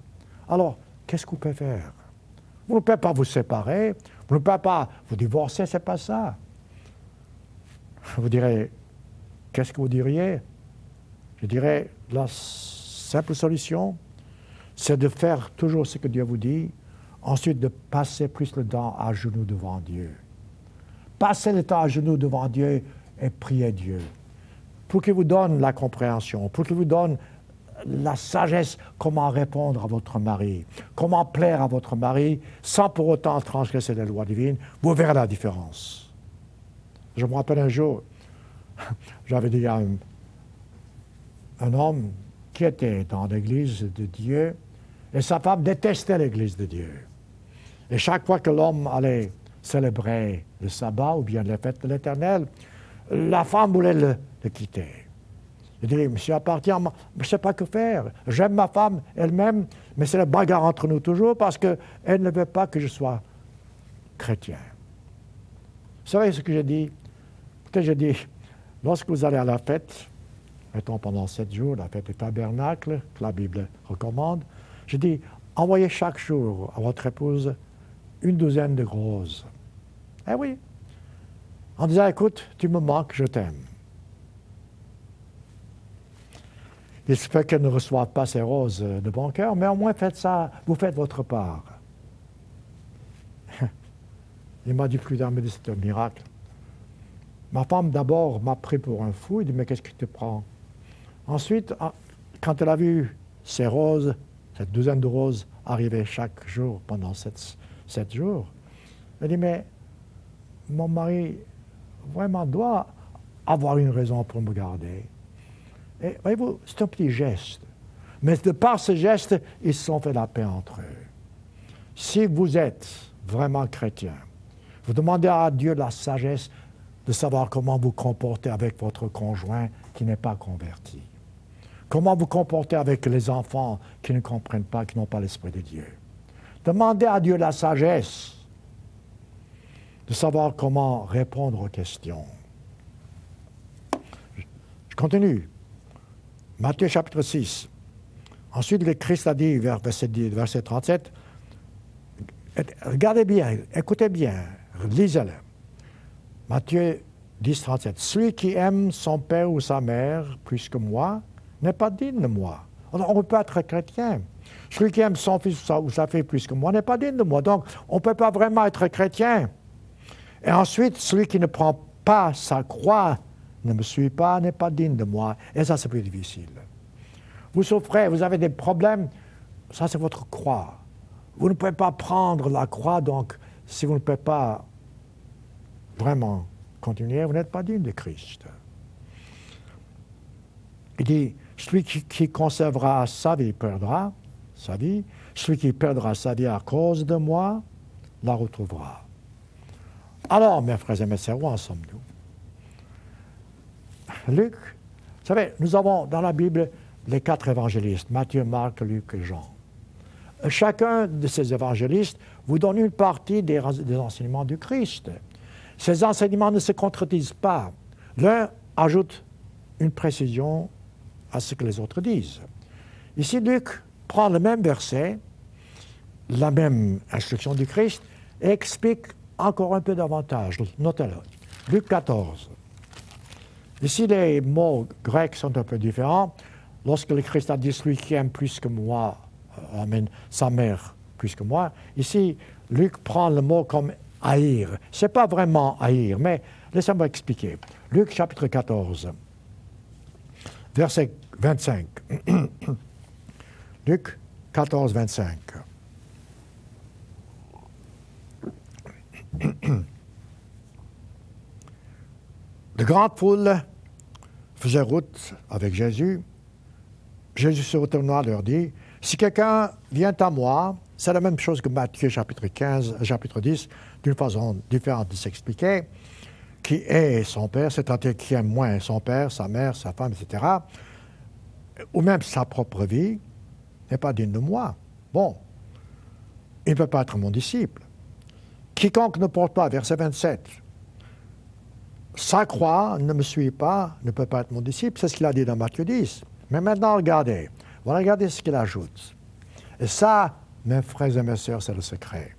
Alors, qu'est-ce que vous pouvez faire? Vous ne pouvez pas vous séparer, vous ne pouvez pas vous divorcer, c'est pas ça. Vous direz, qu'est-ce que vous diriez? Je dirais, la simple solution, c'est de faire toujours ce que Dieu vous dit, ensuite de passer plus le temps à genoux devant Dieu. Passez le temps à genoux devant Dieu et priez Dieu pour qu'il vous donne la compréhension, pour qu'il vous donne la sagesse, comment répondre à votre mari, comment plaire à votre mari, sans pour autant transgresser les lois divines. Vous verrez la différence. Je me rappelle un jour, j'avais dit à un homme qui était dans l'église de Dieu, et sa femme détestait l'église de Dieu. Et chaque fois que l'homme allait célébrer le sabbat ou bien les fêtes de l'Éternel, la femme voulait le quitter. Il dit, Monsieur Appartient, je ne sais pas que faire. J'aime ma femme elle-même, mais c'est la bagarre entre nous toujours parce qu'elle ne veut pas que je sois chrétien. Vous savez ce que j'ai dit? Peut-être j'ai dit, lorsque vous allez à la fête, mettons pendant 7 jours, la fête du tabernacle, que la Bible recommande, je dis, envoyez chaque jour à votre épouse une douzaine de roses. Eh oui. En disant, écoute, tu me manques, je t'aime. Il se fait qu'elle ne reçoive pas ces roses de bon cœur, mais au moins faites ça, vous faites votre part. Il m'a dit plus tard, mais c'est un miracle. Ma femme d'abord m'a pris pour un fou, il dit, mais qu'est-ce qui te prend? Ensuite, quand elle a vu ces roses, cette douzaine de roses arriver chaque jour pendant 7 jours, elle dit, mais mon mari vraiment doit avoir une raison pour me garder. Et voyez-vous, c'est un petit geste. Mais de par ce geste, ils se sont fait la paix entre eux. Si vous êtes vraiment chrétien, vous demandez à Dieu la sagesse de savoir comment vous comporter avec votre conjoint qui n'est pas converti. Comment vous comporter avec les enfants qui ne comprennent pas, qui n'ont pas l'Esprit de Dieu. Demandez à Dieu la sagesse de savoir comment répondre aux questions. continue. Matthieu chapitre 6. Ensuite, le Christ a dit, verset 37, regardez bien, écoutez bien, lisez-le. Matthieu 10, 37. Celui qui aime son père ou sa mère plus que moi n'est pas digne de moi. Alors, on ne peut pas être chrétien. Celui qui aime son fils ou sa fille plus que moi n'est pas digne de moi. Donc, on ne peut pas vraiment être chrétien. Et ensuite, celui qui ne prend pas sa croix, ne me suit pas, n'est pas digne de moi. Et ça, c'est plus difficile. Vous souffrez, vous avez des problèmes, ça, c'est votre croix. Vous ne pouvez pas prendre la croix, donc, si vous ne pouvez pas vraiment continuer, vous n'êtes pas digne de Christ. Il dit, celui qui conservera sa vie perdra sa vie. Celui qui perdra sa vie à cause de moi la retrouvera. Alors, mes frères et mes sœurs, où en sommes-nous? Luc, vous savez, nous avons dans la Bible les 4 évangélistes, Matthieu, Marc, Luc et Jean. Chacun de ces évangélistes vous donne une partie des enseignements du Christ. Ces enseignements ne se contredisent pas. L'un ajoute une précision à ce que les autres disent. Ici, Luc prend le même verset, la même instruction du Christ, et explique encore un peu davantage. Notez-le. Luc 14. Ici, les mots grecs sont un peu différents. Lorsque le Christ a dit « celui qui aime plus que moi, amène sa mère plus que moi », ici, Luc prend le mot comme « haïr ». Ce n'est pas vraiment « haïr », mais laissez-moi expliquer. Luc chapitre 14, verset 25. Luc 14, 25. De grandes foules faisaient route avec Jésus. Jésus se retourna et leur dit, « Si quelqu'un vient à moi, c'est la même chose que Matthieu chapitre 10, d'une façon différente de s'expliquer, qui est son père, c'est-à-dire qui aime moins son père, sa mère, sa femme, etc., ou même sa propre vie, n'est pas digne de moi. Bon, il ne peut pas être mon disciple. Quiconque ne porte pas, verset 27, sa croix ne me suit pas, ne peut pas être mon disciple. C'est ce qu'il a dit dans Matthieu 10. Mais maintenant, regardez. Voilà, regardez ce qu'il ajoute. Et ça, mes frères et mes sœurs, c'est le secret.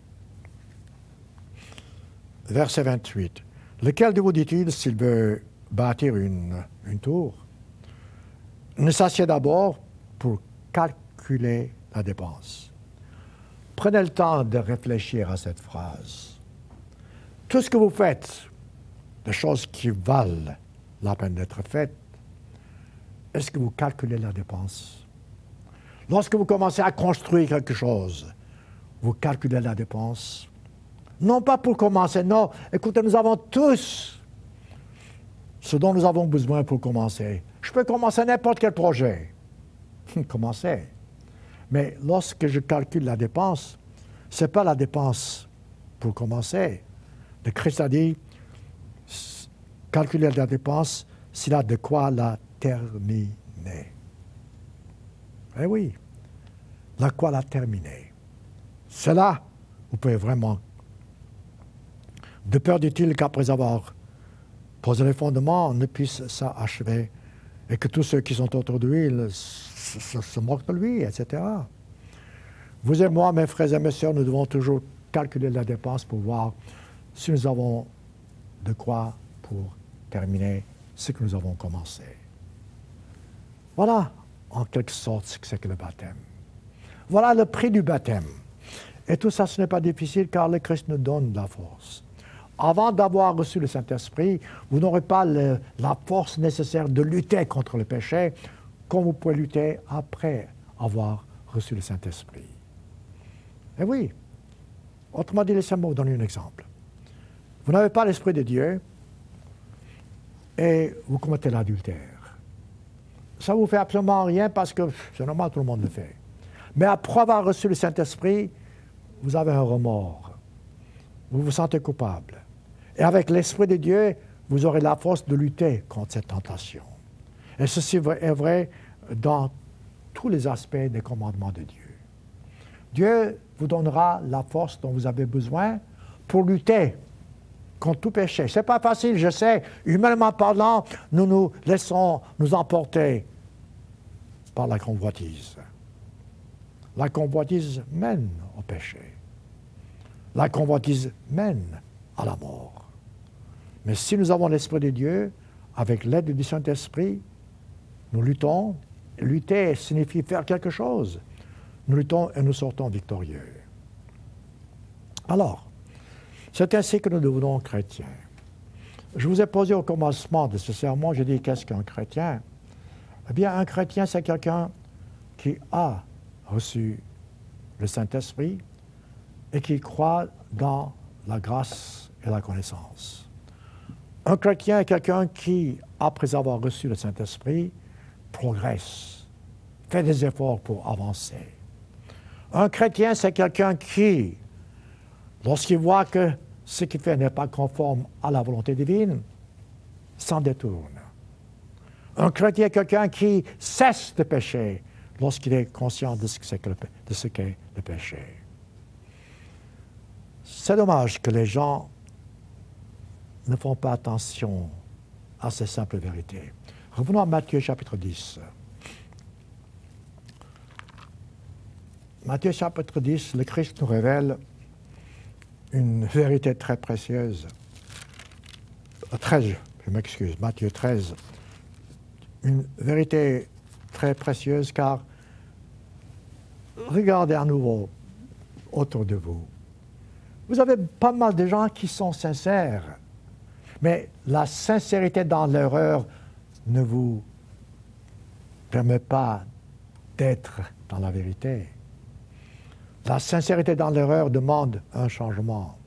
Verset 28. Lequel de vous dit-il, s'il veut bâtir une tour, ne s'assied d'abord pour calculer la dépense. Prenez le temps de réfléchir à cette phrase. Tout ce que vous faites, des choses qui valent la peine d'être faites, est-ce que vous calculez la dépense? Lorsque vous commencez à construire quelque chose, vous calculez la dépense? Non pas pour commencer, non. Écoutez, nous avons tous ce dont nous avons besoin pour commencer. Je peux commencer n'importe quel projet. Commencer. Mais lorsque je calcule la dépense, ce n'est pas la dépense pour commencer. Le Christ a dit, calculer la dépense, s'il a de quoi la terminer. Eh oui, de quoi la terminer. C'est là, vous pouvez vraiment. De peur, dit-il, qu'après avoir posé les fondements, on ne puisse s'achever et que tous ceux qui sont autour de lui se moquent de lui, etc. Vous et moi, mes frères et mes sœurs, nous devons toujours calculer la dépense pour voir si nous avons de quoi pour terminer ce que nous avons commencé. Voilà, en quelque sorte, ce que c'est que le baptême. Voilà le prix du baptême. Et tout ça, ce n'est pas difficile car le Christ nous donne de la force. Avant d'avoir reçu le Saint-Esprit, vous n'aurez pas la force nécessaire de lutter contre le péché comme vous pouvez lutter après avoir reçu le Saint-Esprit. Et oui, autrement dit, laissez-moi vous donner un exemple. Vous n'avez pas l'Esprit de Dieu et vous commettez l'adultère. Ça ne vous fait absolument rien parce que c'est normal, tout le monde le fait. Mais après avoir reçu le Saint-Esprit, vous avez un remords. Vous vous sentez coupable. Et avec l'Esprit de Dieu, vous aurez la force de lutter contre cette tentation. Et ceci est vrai dans tous les aspects des commandements de Dieu. Dieu vous donnera la force dont vous avez besoin pour lutter contre tout péché. Ce n'est pas facile, je sais. Humainement parlant, nous nous laissons nous emporter par la convoitise. La convoitise mène au péché. La convoitise mène à la mort. Mais si nous avons l'Esprit de Dieu, avec l'aide du Saint-Esprit, nous luttons. Lutter signifie faire quelque chose. Nous luttons et nous sortons victorieux. Alors, c'est ainsi que nous devenons chrétiens. Je vous ai posé au commencement de ce sermon, j'ai dit, qu'est-ce qu'un chrétien? Eh bien, un chrétien, c'est quelqu'un qui a reçu le Saint-Esprit et qui croit dans la grâce et la connaissance. Un chrétien est quelqu'un qui, après avoir reçu le Saint-Esprit, progresse, fait des efforts pour avancer. Un chrétien, c'est quelqu'un qui, lorsqu'il voit que ce qu'il fait n'est pas conforme à la volonté divine, s'en détourne. Un chrétien est quelqu'un qui cesse de pécher lorsqu'il est conscient de ce qu'est le péché. C'est dommage que les gens ne font pas attention à ces simples vérités. Revenons à Matthieu chapitre 10. Matthieu chapitre 10, le Christ nous révèle une vérité très précieuse. 13, je m'excuse, Matthieu 13. Une vérité très précieuse car regardez à nouveau autour de vous. Vous avez pas mal de gens qui sont sincères, mais la sincérité dans l'erreur ne vous permet pas d'être dans la vérité. La sincérité dans l'erreur demande un changement.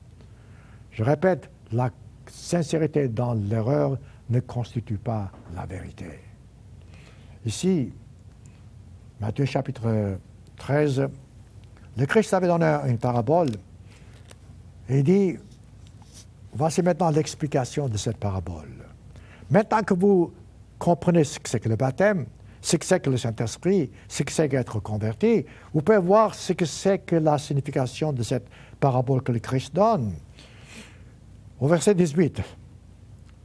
Je répète, la sincérité dans l'erreur ne constitue pas la vérité. Ici, Matthieu chapitre 13, le Christ avait donné une parabole et il dit, voici maintenant l'explication de cette parabole. Maintenant que vous comprenez ce que c'est que le baptême, ce que c'est que le Saint-Esprit, ce que c'est qu'être converti, vous pouvez voir ce que c'est que la signification de cette parabole que le Christ donne. Au verset 18,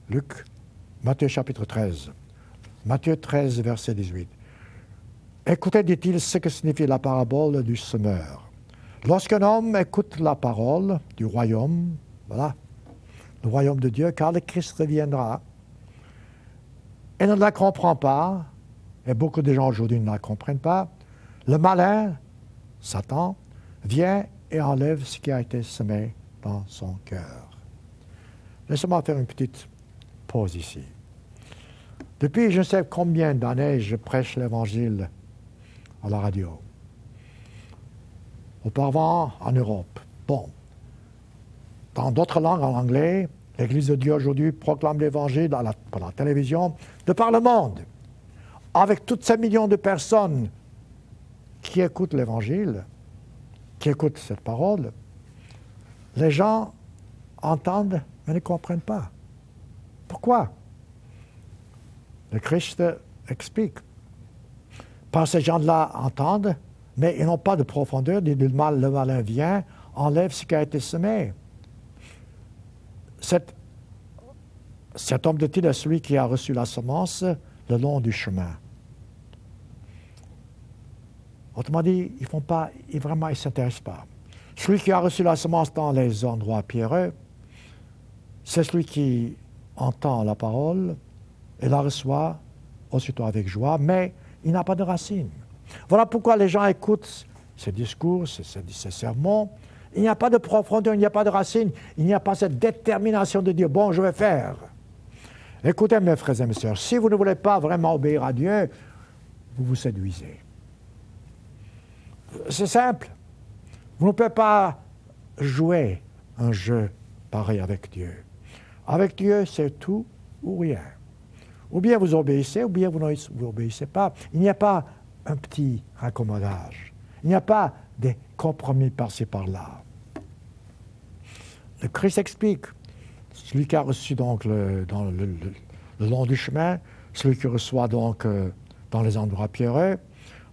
Luc, Matthieu chapitre 13, Matthieu 13, verset 18. Écoutez, dit-il, ce que signifie la parabole du semeur. Lorsqu'un homme écoute la parole du royaume, voilà, le royaume de Dieu, car le Christ reviendra, et ne la comprend pas, et beaucoup de gens aujourd'hui ne la comprennent pas, le malin, Satan, vient et enlève ce qui a été semé dans son cœur. Laissez-moi faire une petite pause ici. Depuis je ne sais combien d'années, je prêche l'Évangile à la radio. Auparavant, en Europe. Bon. Dans d'autres langues, en anglais, l'Église de Dieu aujourd'hui proclame l'Évangile par la télévision de par le monde. Avec tous ces millions de personnes qui écoutent l'Évangile, qui écoutent cette parole, les gens entendent mais ne comprennent pas. Pourquoi? Le Christ explique. Parce que ces gens-là entendent, mais ils n'ont pas de profondeur, le malin vient, enlève ce qui a été semé. Cet homme de Dieu est celui qui a reçu la semence le long du chemin. Autrement dit, ils ne s'intéressent pas. Celui qui a reçu la semence dans les endroits pierreux, c'est celui qui entend la parole et la reçoit aussitôt avec joie, mais il n'a pas de racine. Voilà pourquoi les gens écoutent ces discours, ces sermons. Il n'y a pas de profondeur, il n'y a pas de racine, il n'y a pas cette détermination de dire « bon, je vais faire ». Écoutez, mes frères et mes sœurs, si vous ne voulez pas vraiment obéir à Dieu, vous vous séduisez. C'est simple. Vous ne pouvez pas jouer un jeu pareil avec Dieu. Avec Dieu, c'est tout ou rien. Ou bien vous obéissez, ou bien vous n'obéissez pas. Il n'y a pas un petit raccommodage. Il n'y a pas des compromis par-ci, par-là. Le Christ explique. Celui qui a reçu donc le long du chemin, celui qui reçoit donc dans les endroits pierreux.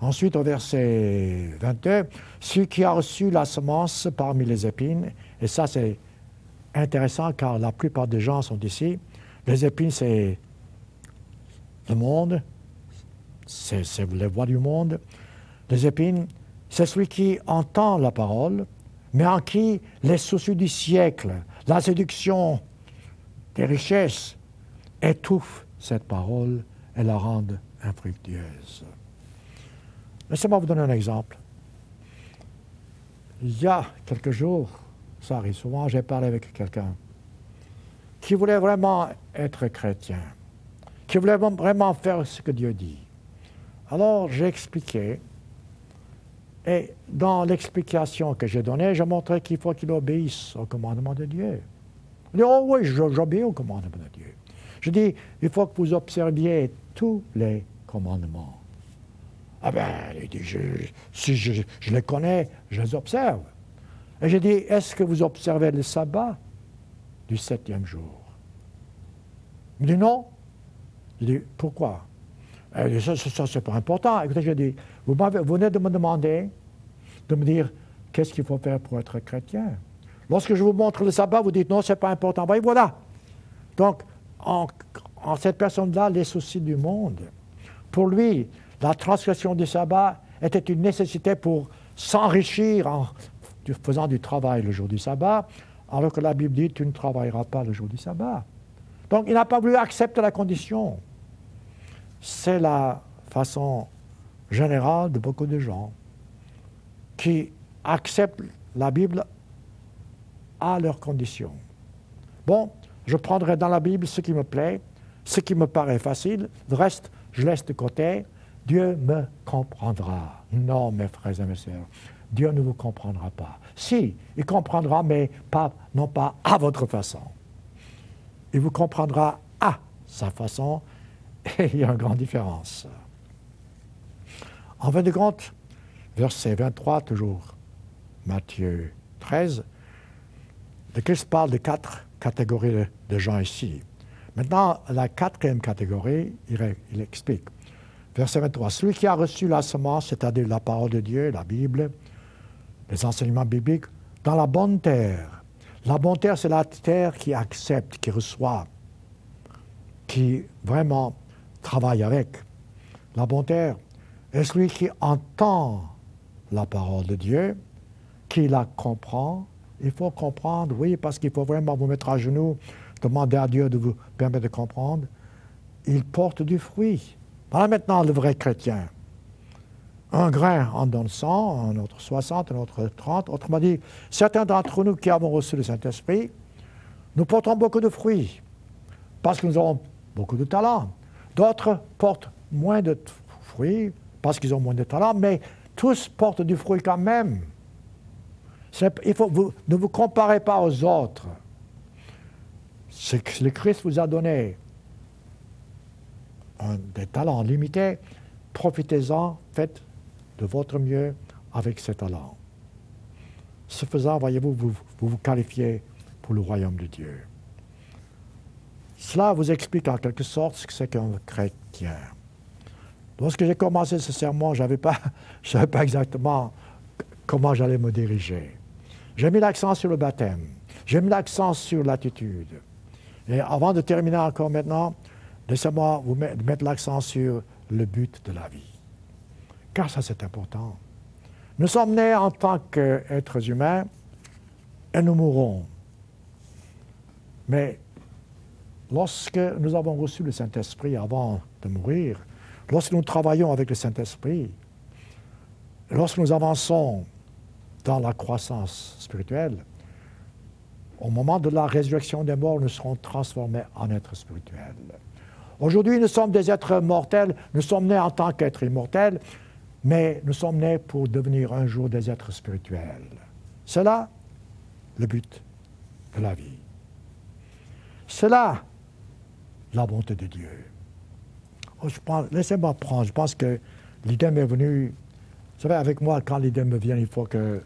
Ensuite, au verset 22, celui qui a reçu la semence parmi les épines, et ça c'est intéressant car la plupart des gens sont ici. Les épines, c'est le monde, c'est les voix du monde. Les épines, c'est celui qui entend la parole, mais en qui les soucis du siècle, la séduction des richesses étouffent cette parole et la rendent infructueuse. Laissez-moi vous donner un exemple. Il y a quelques jours, ça arrive souvent, j'ai parlé avec quelqu'un qui voulait vraiment être chrétien, qui voulait vraiment faire ce que Dieu dit. Alors j'ai expliqué, et dans l'explication que j'ai donnée, j'ai montré qu'il faut qu'il obéisse au commandement de Dieu. Il dit, oh oui, j'obéis au commandement de Dieu. Je dis, il faut que vous observiez tous les commandements. Ah ben, il dit, si je les connais, je les observe. Et j'ai dit, est-ce que vous observez le sabbat du 7e jour? Il me dit non. Je dis, pourquoi? Il dit, ça c'est pas important. Écoutez, j'ai dit, vous venez de me demander, de me dire, qu'est-ce qu'il faut faire pour être chrétien? Lorsque je vous montre le sabbat, vous dites, non, c'est pas important. Ben, voilà. Donc, en cette personne-là, les soucis du monde. Pour lui, la transgression du sabbat était une nécessité pour s'enrichir en faisant du travail le jour du sabbat, alors que la Bible dit, tu ne travailleras pas le jour du sabbat. Donc, il n'a pas voulu accepter la condition. C'est la façon générale de beaucoup de gens qui acceptent la Bible à leurs conditions. Bon, je prendrai dans la Bible ce qui me plaît, ce qui me paraît facile, le reste, je laisse de côté. Dieu me comprendra. Non, mes frères et mes sœurs, Dieu ne vous comprendra pas. Si, il comprendra, mais non pas à votre façon. Il vous comprendra à sa façon, et il y a une grande différence. En fin de compte, verset 23, toujours Matthieu 13, le Christ parle de 4 catégories de gens ici. Maintenant, la 4e catégorie, il explique. Verset 23, celui qui a reçu la semence, c'est-à-dire la parole de Dieu, la Bible, les enseignements bibliques, dans la bonne terre. La bonne terre, c'est la terre qui accepte, qui reçoit, qui vraiment travaille avec. La bonne terre est celui qui entend la parole de Dieu, qui la comprend. Il faut comprendre, oui, parce qu'il faut vraiment vous mettre à genoux, demander à Dieu de vous permettre de comprendre. Il porte du fruit. Voilà maintenant le vrai chrétien. Un grain en donne 100, un autre 60, un autre 30. Autrement dit, certains d'entre nous qui avons reçu le Saint-Esprit, nous portons beaucoup de fruits parce que nous avons beaucoup de talent. D'autres portent moins de fruits parce qu'ils ont moins de talent, mais tous portent du fruit quand même. Ne vous comparez pas aux autres. Ce que le Christ vous a donné, des talents limités, profitez-en, faites de votre mieux avec ces talents. Ce faisant, voyez-vous, vous qualifiez pour le royaume de Dieu. Cela vous explique en quelque sorte ce que c'est qu'un chrétien. Lorsque j'ai commencé ce sermon, je ne savais pas exactement comment j'allais me diriger. J'ai mis l'accent sur le baptême. J'ai mis l'accent sur l'attitude. Et avant de terminer encore maintenant, laissez-moi vous mettre l'accent sur le but de la vie. Car ça, c'est important. Nous sommes nés en tant qu'êtres humains et nous mourrons. Mais lorsque nous avons reçu le Saint-Esprit avant de mourir, lorsque nous travaillons avec le Saint-Esprit, lorsque nous avançons dans la croissance spirituelle, au moment de la résurrection des morts, nous serons transformés en êtres spirituels. Aujourd'hui, nous sommes des êtres mortels, nous sommes nés en tant qu'êtres immortels, mais nous sommes nés pour devenir un jour des êtres spirituels. C'est là le but de la vie. C'est là la bonté de Dieu. Laissez-moi prendre, je pense que l'idée m'est venue. Vous savez, avec moi, quand l'idée me vient, il faut que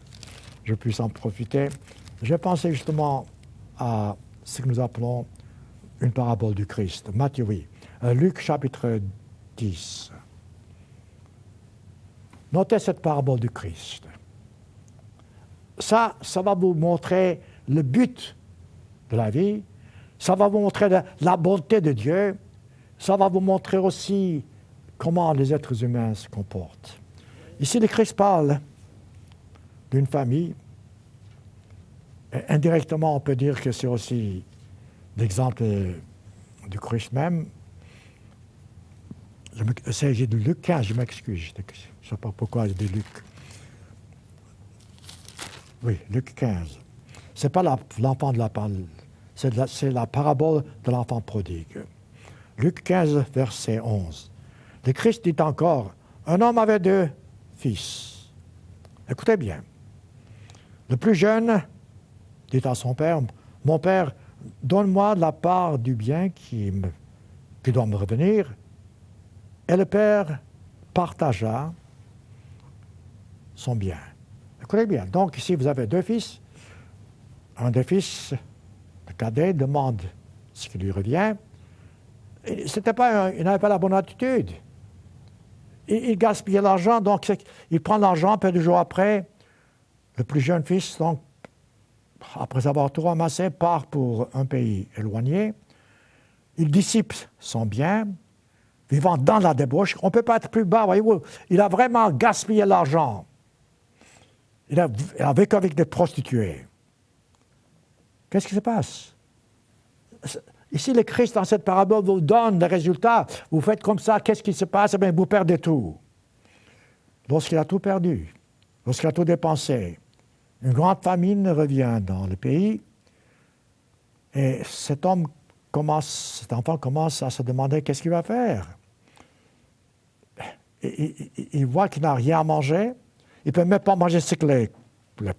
je puisse en profiter. J'ai pensé justement à ce que nous appelons une parabole du Christ. Matthieu, oui. Luc chapitre 10. Notez cette parabole du Christ. Ça va vous montrer le but de la vie. Ça va vous montrer la bonté de Dieu. Ça va vous montrer aussi comment les êtres humains se comportent. Ici, le Christ parle d'une famille. Et indirectement, on peut dire que c'est aussi l'exemple du Christ même. Il s'agit de Luc 15, je m'excuse. Je ne sais pas pourquoi j'ai dit Luc. Oui, Luc 15. Ce n'est pas l'enfant de la parole, c'est la parabole de l'enfant prodigue. Luc 15, verset 11. Le Christ dit encore, un homme avait 2 fils. Écoutez bien. Le plus jeune dit à son père, mon père, donne-moi de la part du bien qui doit me revenir. Et le père partagea son bien. Écoutez bien. Donc ici, vous avez 2 fils. Un des fils, le cadet, demande ce qui lui revient. Il n'avait pas la bonne attitude. Il gaspillait l'argent, donc il prend l'argent, peu de jours après, le plus jeune fils, donc, après avoir tout ramassé, part pour un pays éloigné. Il dissipe son bien, vivant dans la débauche. On ne peut pas être plus bas, voyez-vous. Il a vraiment gaspillé l'argent. Il a vécu avec des prostituées. Qu'est-ce qui se passe? Ici, le Christ, dans cette parabole, vous donne les résultats. Vous faites comme ça, qu'est-ce qui se passe? Eh bien, vous perdez tout. Lorsqu'il a tout perdu, lorsqu'il a tout dépensé, une grande famine revient dans le pays et cet enfant commence à se demander qu'est-ce qu'il va faire. Il voit qu'il n'a rien à manger, il ne peut même pas manger ce que les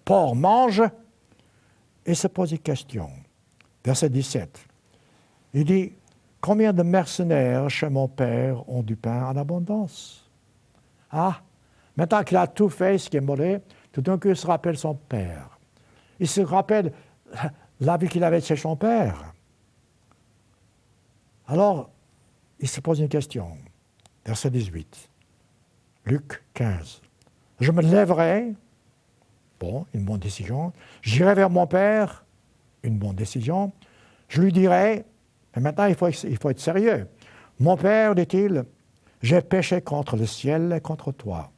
porcs mangent, et il se pose une question. Verset 17. Il dit, combien de mercenaires chez mon père ont du pain en abondance? Ah, maintenant qu'il a tout fait, ce qui est mauvais, tout d'un coup, il se rappelle son père. Il se rappelle la vie qu'il avait chez son père. Alors, il se pose une question. Verset 18. Luc 15. Je me lèverai, bon, une bonne décision. J'irai vers mon père, une bonne décision. Je lui dirai, mais maintenant il faut être sérieux. Mon père, dit-il, j'ai péché contre le ciel et contre toi.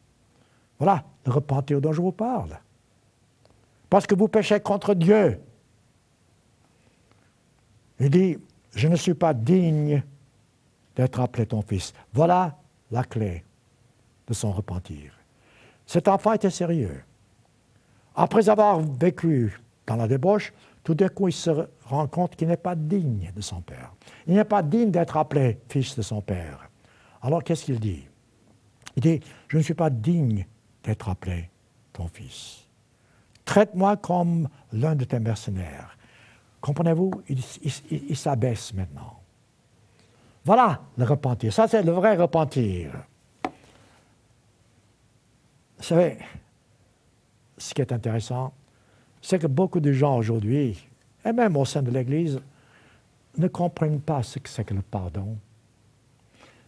Voilà le repentir dont je vous parle. Parce que vous péchez contre Dieu. Il dit, je ne suis pas digne d'être appelé ton fils. Voilà la clé de son repentir. Cet enfant était sérieux. Après avoir vécu dans la débauche, tout d'un coup, il se rend compte qu'il n'est pas digne de son père. Il n'est pas digne d'être appelé fils de son père. Alors, qu'est-ce qu'il dit? Il dit, je ne suis pas digne d'être appelé ton fils. Traite-moi comme l'un de tes mercenaires. Comprenez-vous? Il s'abaisse maintenant. Voilà le repentir. Ça, c'est le vrai repentir. Vous savez, ce qui est intéressant, c'est que beaucoup de gens aujourd'hui, et même au sein de l'Église, ne comprennent pas ce que c'est que le pardon.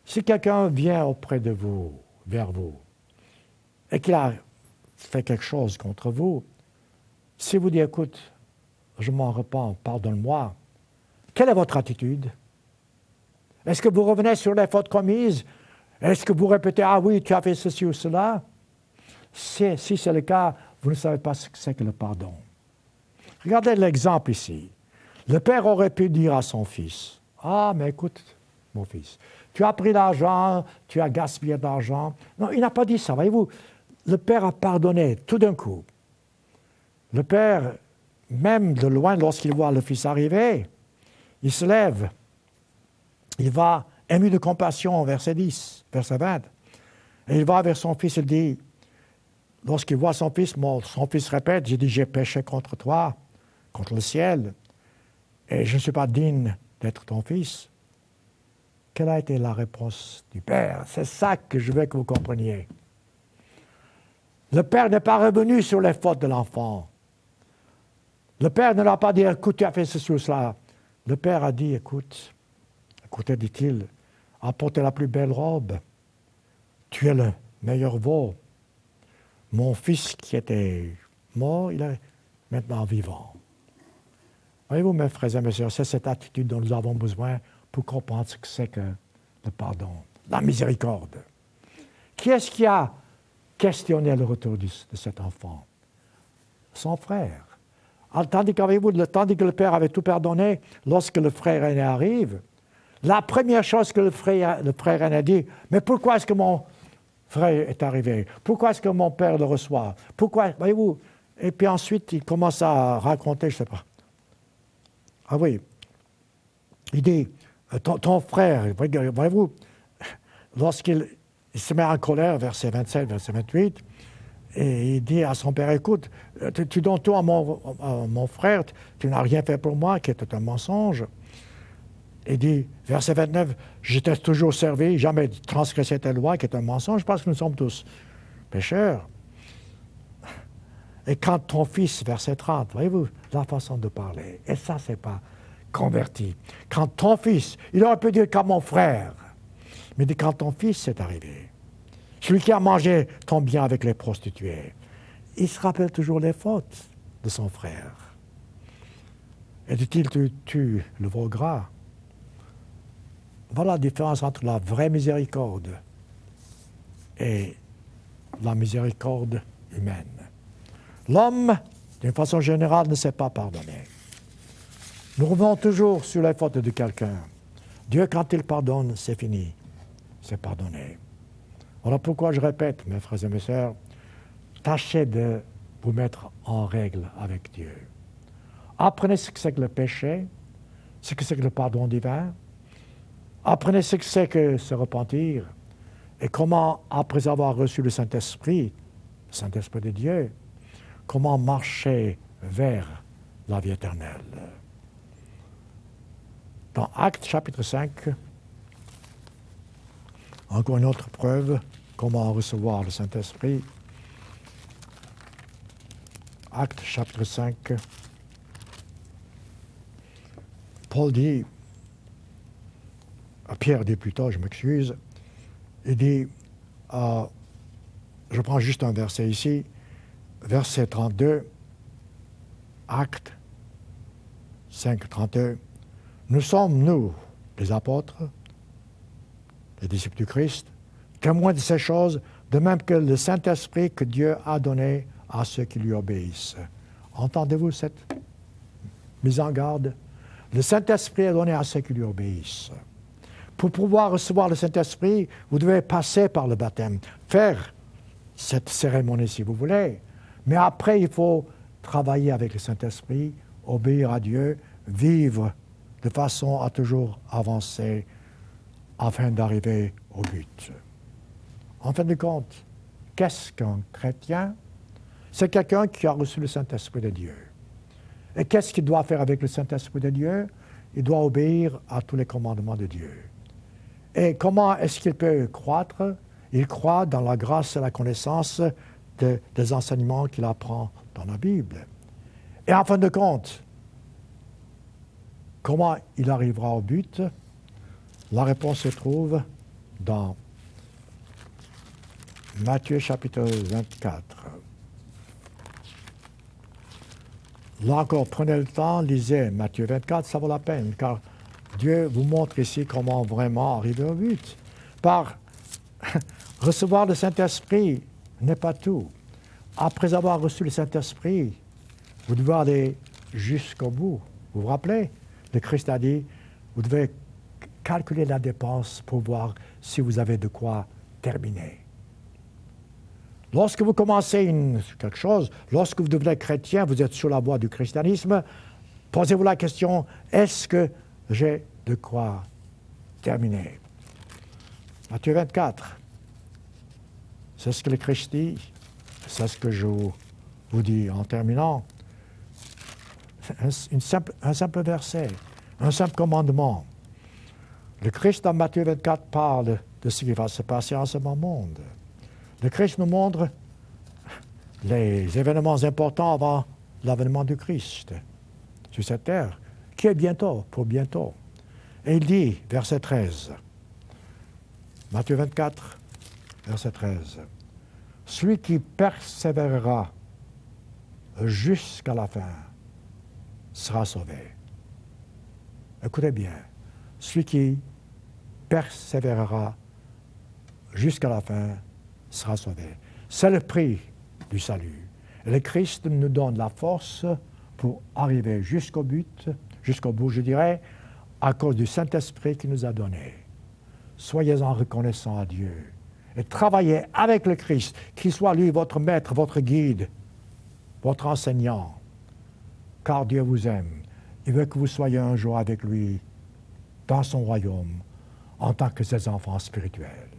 Si quelqu'un vient auprès de vous, vers vous, et qu'il a fait quelque chose contre vous, si vous dites, écoute, je m'en repens, pardonne-moi, quelle est votre attitude? Est-ce que vous revenez sur les fautes commises? Est-ce que vous répétez, ah oui, tu as fait ceci ou cela? Si c'est le cas, vous ne savez pas ce que c'est que le pardon. Regardez l'exemple ici. Le père aurait pu dire à son fils, ah, mais écoute, mon fils, tu as pris l'argent, tu as gaspillé de l'argent. Non, il n'a pas dit ça, voyez-vous. Le père a pardonné tout d'un coup. Le père, même de loin, lorsqu'il voit le fils arriver, il se lève. Il va, ému de compassion, verset 10, verset 20. Et il va vers son fils, il dit, lorsqu'il voit son fils répète, j'ai dit, j'ai péché contre toi, contre le ciel, et je ne suis pas digne d'être ton fils. Quelle a été la réponse du père? C'est ça que je veux que vous compreniez. Le père n'est pas revenu sur les fautes de l'enfant. Le père ne l'a pas dit, écoute, tu as fait ceci ou cela. Le père a dit, écoutez, dit-il, apportez la plus belle robe. Tu es le meilleur veau. Mon fils qui était mort, il est maintenant vivant. Voyez-vous, mes frères et mes sœurs, c'est cette attitude dont nous avons besoin pour comprendre ce que c'est que le pardon, la miséricorde. Qui est-ce qui a questionné le retour de cet enfant? Son frère. Tandis que le père avait tout pardonné, lorsque le frère aîné arrive, la première chose que le frère aîné dit, mais pourquoi est-ce que mon frère est arrivé? Pourquoi est-ce que mon père le reçoit? Pourquoi, voyez-vous? Et puis ensuite, il commence à raconter, je ne sais pas. Ah oui, il dit, ton frère, voyez-vous, lorsqu'il se met en colère, verset 27, verset 28, et il dit à son père, écoute, tu donnes tout à mon frère, tu n'as rien fait pour moi, qui était un mensonge. Il dit, verset 29, je t'ai toujours servi, jamais transgressé ta loi, qui est un mensonge, parce que nous sommes tous pécheurs. Et quand ton fils, verset 30, voyez-vous, la façon de parler, et ça, c'est pas converti. Quand ton fils, il aurait pu dire quand mon frère, mais dit quand ton fils est arrivé, celui qui a mangé ton bien avec les prostituées, il se rappelle toujours les fautes de son frère. Et dit-il, tu le veau gras. Voilà la différence entre la vraie miséricorde et la miséricorde humaine. L'homme, d'une façon générale, ne sait pas pardonner. Nous revenons toujours sur les fautes de quelqu'un. Dieu, quand il pardonne, c'est fini. C'est pardonné. Voilà pourquoi je répète, mes frères et mes sœurs, tâchez de vous mettre en règle avec Dieu. Apprenez ce que c'est que le péché, ce que c'est que le pardon divin. Apprenez ce que c'est que se repentir et comment, après avoir reçu le Saint-Esprit de Dieu, comment marcher vers la vie éternelle. Dans Actes chapitre 5, encore une autre preuve, comment recevoir le Saint-Esprit. Actes chapitre 5, Paul dit, Pierre dit plutôt, je m'excuse, il dit, je prends juste un verset ici, verset 32, Actes 5, 32, nous sommes, nous, les apôtres, les disciples du Christ, témoins de ces choses, de même que le Saint-Esprit que Dieu a donné à ceux qui lui obéissent. Entendez-vous cette mise en garde? Le Saint-Esprit est donné à ceux qui lui obéissent. Pour pouvoir recevoir le Saint-Esprit, vous devez passer par le baptême, faire cette cérémonie si vous voulez. Mais après, il faut travailler avec le Saint-Esprit, obéir à Dieu, vivre de façon à toujours avancer afin d'arriver au but. En fin de compte, qu'est-ce qu'un chrétien? C'est quelqu'un qui a reçu le Saint-Esprit de Dieu. Et qu'est-ce qu'il doit faire avec le Saint-Esprit de Dieu? Il doit obéir à tous les commandements de Dieu. Et comment est-ce qu'il peut croître? Il croît dans la grâce et la connaissance des enseignements qu'il apprend dans la Bible. Et en fin de compte, comment il arrivera au but? La réponse se trouve dans Matthieu chapitre 24. Là encore, prenez le temps, lisez Matthieu 24, ça vaut la peine, car Dieu vous montre ici comment vraiment arriver au but. Par recevoir le Saint-Esprit n'est pas tout. Après avoir reçu le Saint-Esprit, vous devez aller jusqu'au bout. Vous vous rappelez? Le Christ a dit, vous devez calculer la dépense pour voir si vous avez de quoi terminer. Lorsque vous commencez quelque chose, lorsque vous devenez chrétien, vous êtes sur la voie du christianisme, posez-vous la question, est-ce que j'ai de quoi terminer? Matthieu 24, c'est ce que le Christ dit, c'est ce que je vous dis en terminant. Un simple verset, un simple commandement. Le Christ dans Matthieu 24 parle de ce qui va se passer en ce monde. Le Christ nous montre les événements importants avant l'avènement du Christ sur cette terre, qui est bientôt, pour bientôt. Et il dit, verset 13, Matthieu 24, verset 13, « Celui qui persévérera jusqu'à la fin sera sauvé. » Écoutez bien, celui qui persévérera jusqu'à la fin sera sauvé. C'est le prix du salut. Et le Christ nous donne la force pour arriver jusqu'au but, jusqu'au bout, je dirais, à cause du Saint-Esprit qu'il nous a donné. Soyez-en reconnaissants à Dieu et travaillez avec le Christ, qu'il soit lui votre maître, votre guide, votre enseignant, car Dieu vous aime. Il veut que vous soyez un jour avec lui dans son royaume en tant que ses enfants spirituels.